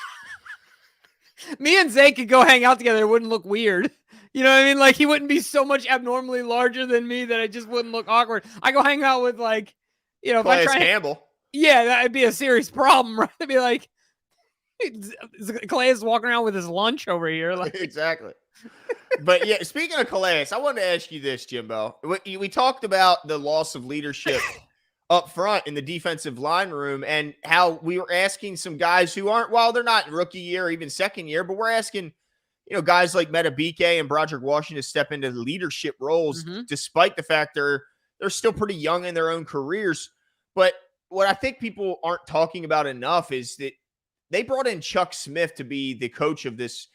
Speaker 2: Me and Zay could go hang out together. It wouldn't look weird. You know what I mean? Like, he wouldn't be so much abnormally larger than me that it just wouldn't look awkward. I go hang out with, like, if I try
Speaker 1: Campbell.
Speaker 2: Yeah, that'd be a serious problem, right? It'd be like, Clay is walking around with his lunch over here. Like.
Speaker 1: Exactly. But yeah, speaking of Calais, I wanted to ask you this, Jimbo. We talked about the loss of leadership up front in the defensive line room and how we were asking some guys who aren't, well, they're not rookie year or even second year, but we're asking, guys like Metabike and Broderick Washington to step into leadership roles, despite the fact they're still pretty young in their own careers. But what I think people aren't talking about enough is that they brought in Chuck Smith to be the coach of this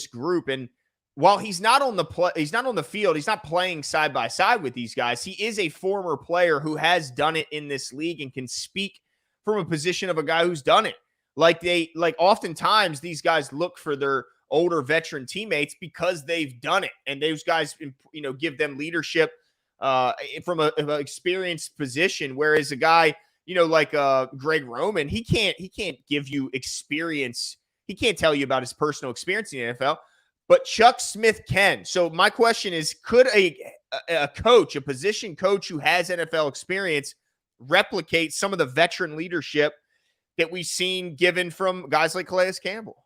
Speaker 1: group. And while he's not on the field, he's not playing side by side with these guys. He is a former player who has done it in this league and can speak from a position of a guy who's done it. Like oftentimes these guys look for their older veteran teammates because they've done it, and those guys, give them leadership from an experienced position. Whereas a guy, like Greg Roman, he can't give you experience. He can't tell you about his personal experience in the NFL, but Chuck Smith can. So my question is, could a coach, a position coach who has NFL experience, replicate some of the veteran leadership that we've seen given from guys like Calais Campbell?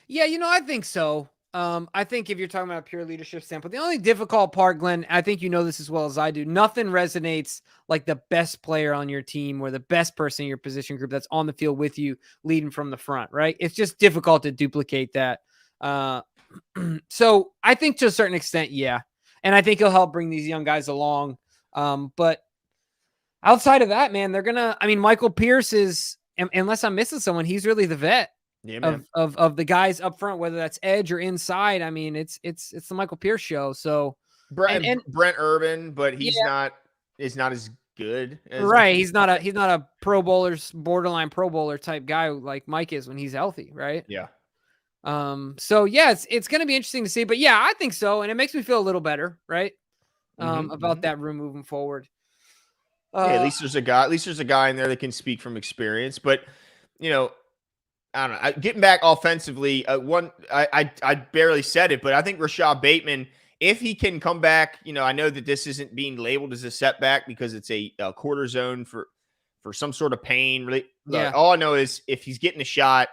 Speaker 2: Yeah, I think so. I think if you're talking about a pure leadership standpoint, the only difficult part, Glenn, I think you know this as well as I do, nothing resonates like the best player on your team or the best person in your position group that's on the field with you leading from the front, right? It's just difficult to duplicate that. So I think to a certain extent, yeah. And I think he'll help bring these young guys along. But outside of that, man, Michael Pierce is, unless I'm missing someone, he's really the vet.
Speaker 1: Yeah,
Speaker 2: of the guys up front, whether that's edge or inside. I mean, it's the Michael Pierce show. So
Speaker 1: Brent Urban, but he's not as good as
Speaker 2: right. He's not a Pro Bowlers, borderline Pro Bowler type guy like Mike is when he's healthy, right?
Speaker 1: Yeah.
Speaker 2: So yeah, it's going to be interesting to see, but yeah, I think so, and it makes me feel a little better, right? About that room moving forward.
Speaker 1: At least there's a guy in there that can speak from experience, but I don't know. Getting back offensively, I barely said it, but I think Rashad Bateman, if he can come back, I know that this isn't being labeled as a setback because it's a quarter zone for some sort of pain. Really,
Speaker 2: yeah.
Speaker 1: All I know is if he's getting a shot,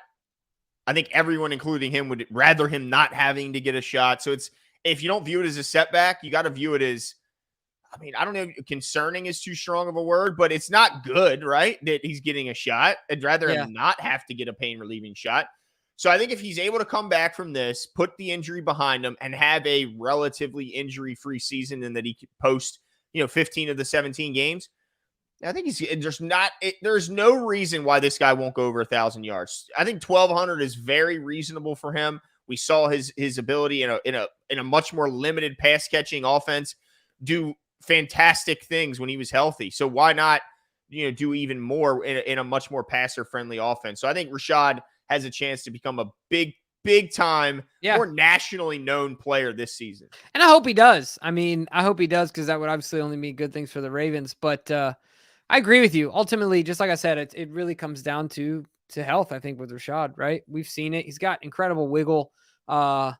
Speaker 1: I think everyone, including him, would rather him not having to get a shot. So if you don't view it as a setback, you got to view it as, I don't know, concerning is too strong of a word, but it's not good, right? That he's getting a shot. I'd rather him not have to get a pain relieving shot. So I think if he's able to come back from this, put the injury behind him, and have a relatively injury-free season, and that he could post, 15 of the 17 games, I think there's no reason why this guy won't go over 1,000 yards. I think 1,200 is very reasonable for him. We saw his ability in a much more limited pass catching offense do fantastic things when he was healthy. So why not, do even more in a much more passer friendly offense? So I think Rashad has a chance to become a big time, more nationally known player this season.
Speaker 2: And I hope he does. I hope he does, because that would obviously only mean good things for the Ravens. But I agree with you. Ultimately, just like I said, it really comes down to health, I think, with Rashad, right? We've seen it. He's got incredible wiggle, at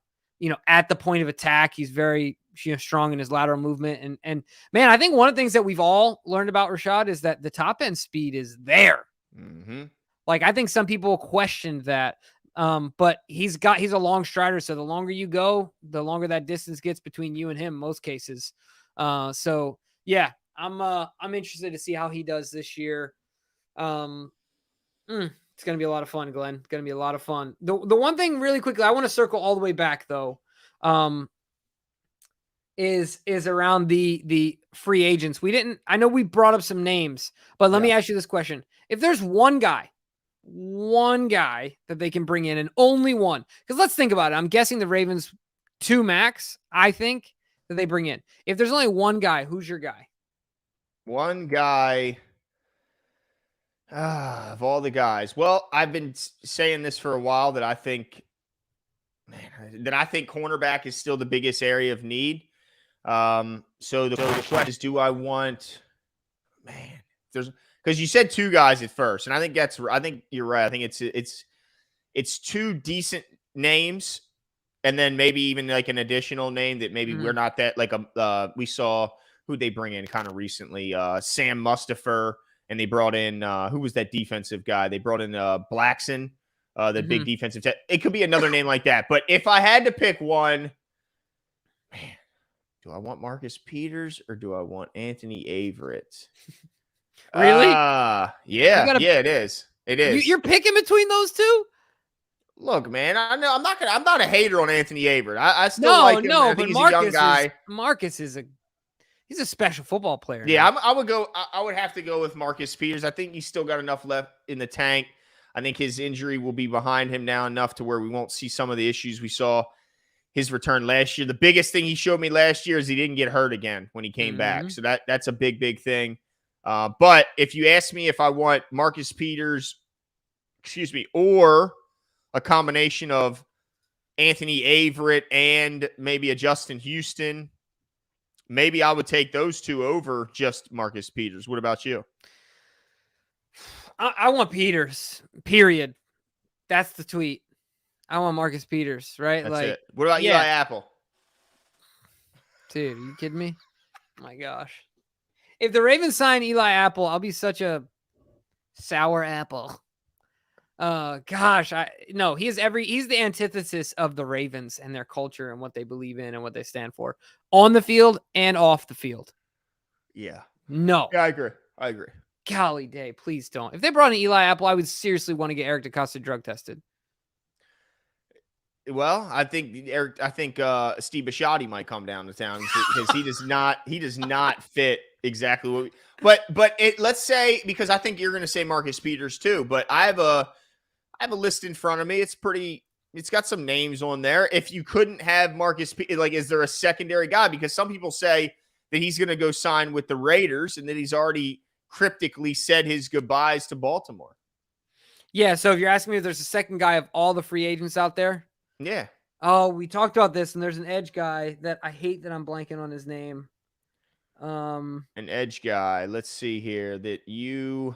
Speaker 2: the point of attack. He's very strong in his lateral movement. And man, I think one of the things that we've all learned about Rashad is that the top end speed is there.
Speaker 1: Mm-hmm.
Speaker 2: Like, I think some people questioned that. But he's a long strider. So the longer you go, the longer that distance gets between you and him, most cases. So yeah, I'm interested to see how he does this year. It's going to be a lot of fun, Glenn. It's going to be a lot of fun. The one thing really quickly, I want to circle all the way back though. Is around the free agents. I know we brought up some names, but let me ask you this question. If there's one guy that they can bring in, and only one, because let's think about it. I'm guessing the Ravens 2 max, I think, that they bring in. If there's only one guy, who's your guy?
Speaker 1: One guy of all the guys. Well, I've been saying this for a while that I think cornerback is still the biggest area of need. So the question is, do I want, because you said 2 guys at first, and I think you're right. I think it's 2 decent names, and then maybe even like an additional name that maybe we're not that like we saw who'd they bring in kind of recently, Sam Mustipher, and they brought in who was that defensive guy? They brought in Blackson, the big defensive. It could be another name like that, but if I had to pick one, man. Do I want Marcus Peters or do I want Anthony Averett?
Speaker 2: Really?
Speaker 1: Yeah, it is. It is.
Speaker 2: You're picking between those 2?
Speaker 1: Look, man, I know I'm not a hater on Anthony Averett. I still like him. I think he's a young guy.
Speaker 2: Marcus is He's a special football player.
Speaker 1: Yeah, I would have to go with Marcus Peters. I think he's still got enough left in the tank. I think his injury will be behind him now enough to where we won't see some of the issues we saw his return last year. The biggest thing he showed me last year is he didn't get hurt again when he came back. So that's a big thing. But if you ask me if I want Marcus Peters, or a combination of Anthony Averett and maybe a Justin Houston, maybe I would take those two over just Marcus Peters. What about you?
Speaker 2: I want Peters, period. That's the tweet. I want Marcus Peters, right?
Speaker 1: That's it. What about Eli Apple?
Speaker 2: Dude, are you kidding me? My gosh. If the Ravens sign Eli Apple, I'll be such a sour apple. Gosh, he's the antithesis of the Ravens and their culture and what they believe in and what they stand for on the field and off the field.
Speaker 1: Yeah.
Speaker 2: No.
Speaker 1: Yeah, I agree.
Speaker 2: Golly day, please don't. If they brought in Eli Apple, I would seriously want to get Eric DeCosta drug tested.
Speaker 1: Well, I think Steve Bisciotti might come down to town because he does not fit exactly what let's say, because I think you're going to say Marcus Peters too, but I have a list in front of me. It's got some names on there. If you couldn't have Marcus, is there a secondary guy? Because some people say that he's going to go sign with the Raiders and that he's already cryptically said his goodbyes to Baltimore.
Speaker 2: Yeah. So if you're asking me if there's a second guy of all the free agents out there.
Speaker 1: Yeah.
Speaker 2: Oh, we talked about this, and there's an edge guy that I hate that I'm blanking on his name.
Speaker 1: An edge guy. Let's see here that you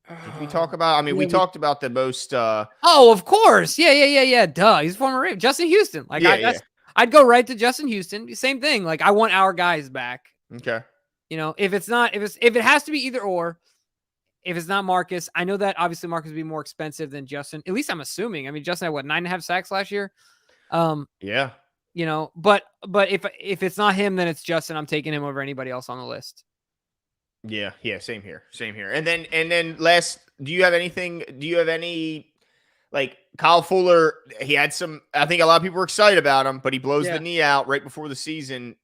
Speaker 1: did we talk about? I mean, we talked about the most.
Speaker 2: Oh, of course. Yeah. Duh. He's former Raven. Justin Houston. I'd go right to Justin Houston. Same thing. Like, I want our guys back.
Speaker 1: Okay.
Speaker 2: If it has to be either or. If it's not Marcus, I know that obviously Marcus would be more expensive than Justin. At least I'm assuming. I mean, Justin had 9.5 sacks last year.
Speaker 1: Yeah.
Speaker 2: But if it's not him, then it's Justin. I'm taking him over anybody else on the list.
Speaker 1: Yeah. Same here. And then last, do you have any like Kyle Fuller? He had some. I think a lot of people were excited about him, but he blows the knee out right before the season.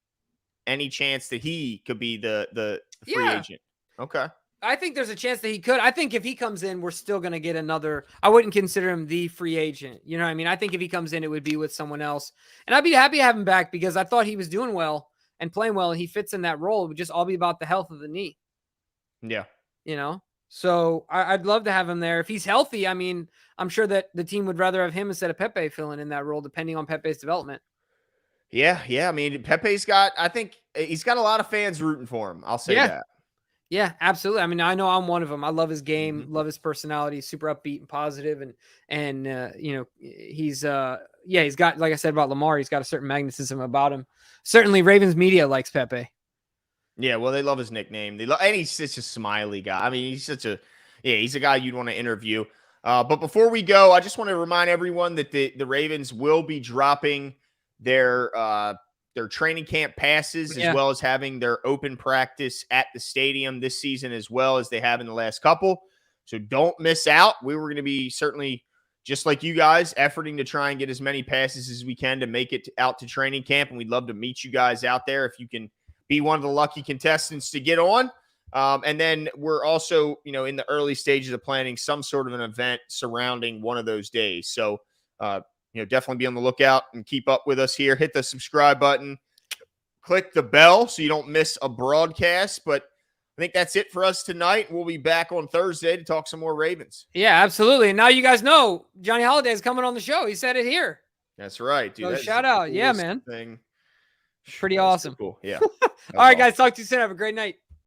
Speaker 1: Any chance that he could be the free agent? Okay.
Speaker 2: I think there's a chance that he could. I think if he comes in, we're still going to get another. I wouldn't consider him the free agent. You know what I mean? I think if he comes in, it would be with someone else. And I'd be happy to have him back because I thought he was doing well and playing well, and he fits in that role. It would just all be about the health of the knee.
Speaker 1: Yeah.
Speaker 2: So I'd love to have him there. If he's healthy, I mean, I'm sure that the team would rather have him instead of Pepe filling in that role, depending on Pepe's development.
Speaker 1: Yeah. I mean, I think he's got a lot of fans rooting for him. I'll say that.
Speaker 2: Yeah, absolutely. I mean, I know I'm one of them. I love his game, love his personality, super upbeat and positive, and he's got, like I said about Lamar, he's got a certain magnetism about him. Certainly, Ravens media likes Pepe.
Speaker 1: Yeah, well, they love his nickname. And he's such a smiley guy. I mean, he's a guy you'd want to interview. But before we go, I just want to remind everyone that the Ravens will be dropping their training camp passes as well as having their open practice at the stadium this season as well as they have in the last couple. So don't miss out. We were going to be certainly, just like you guys, efforting to try and get as many passes as we can to make it out to training camp. And we'd love to meet you guys out there if you can be one of the lucky contestants to get on. And then we're also, in the early stages of planning some sort of an event surrounding one of those days. So, definitely be on the lookout and keep up with us here. Hit the subscribe button, click the bell so you don't miss a broadcast. But I think that's it for us tonight. We'll be back on Thursday to talk some more Ravens.
Speaker 2: Yeah, absolutely. And now you guys know Johnny Holiday is coming on the show. He said it here.
Speaker 1: That's right, dude.
Speaker 2: So shout out. Yeah, man.
Speaker 1: Thing.
Speaker 2: Pretty awesome.
Speaker 1: Cool. Yeah.
Speaker 2: All right, guys. Talk to you soon. Have a great night.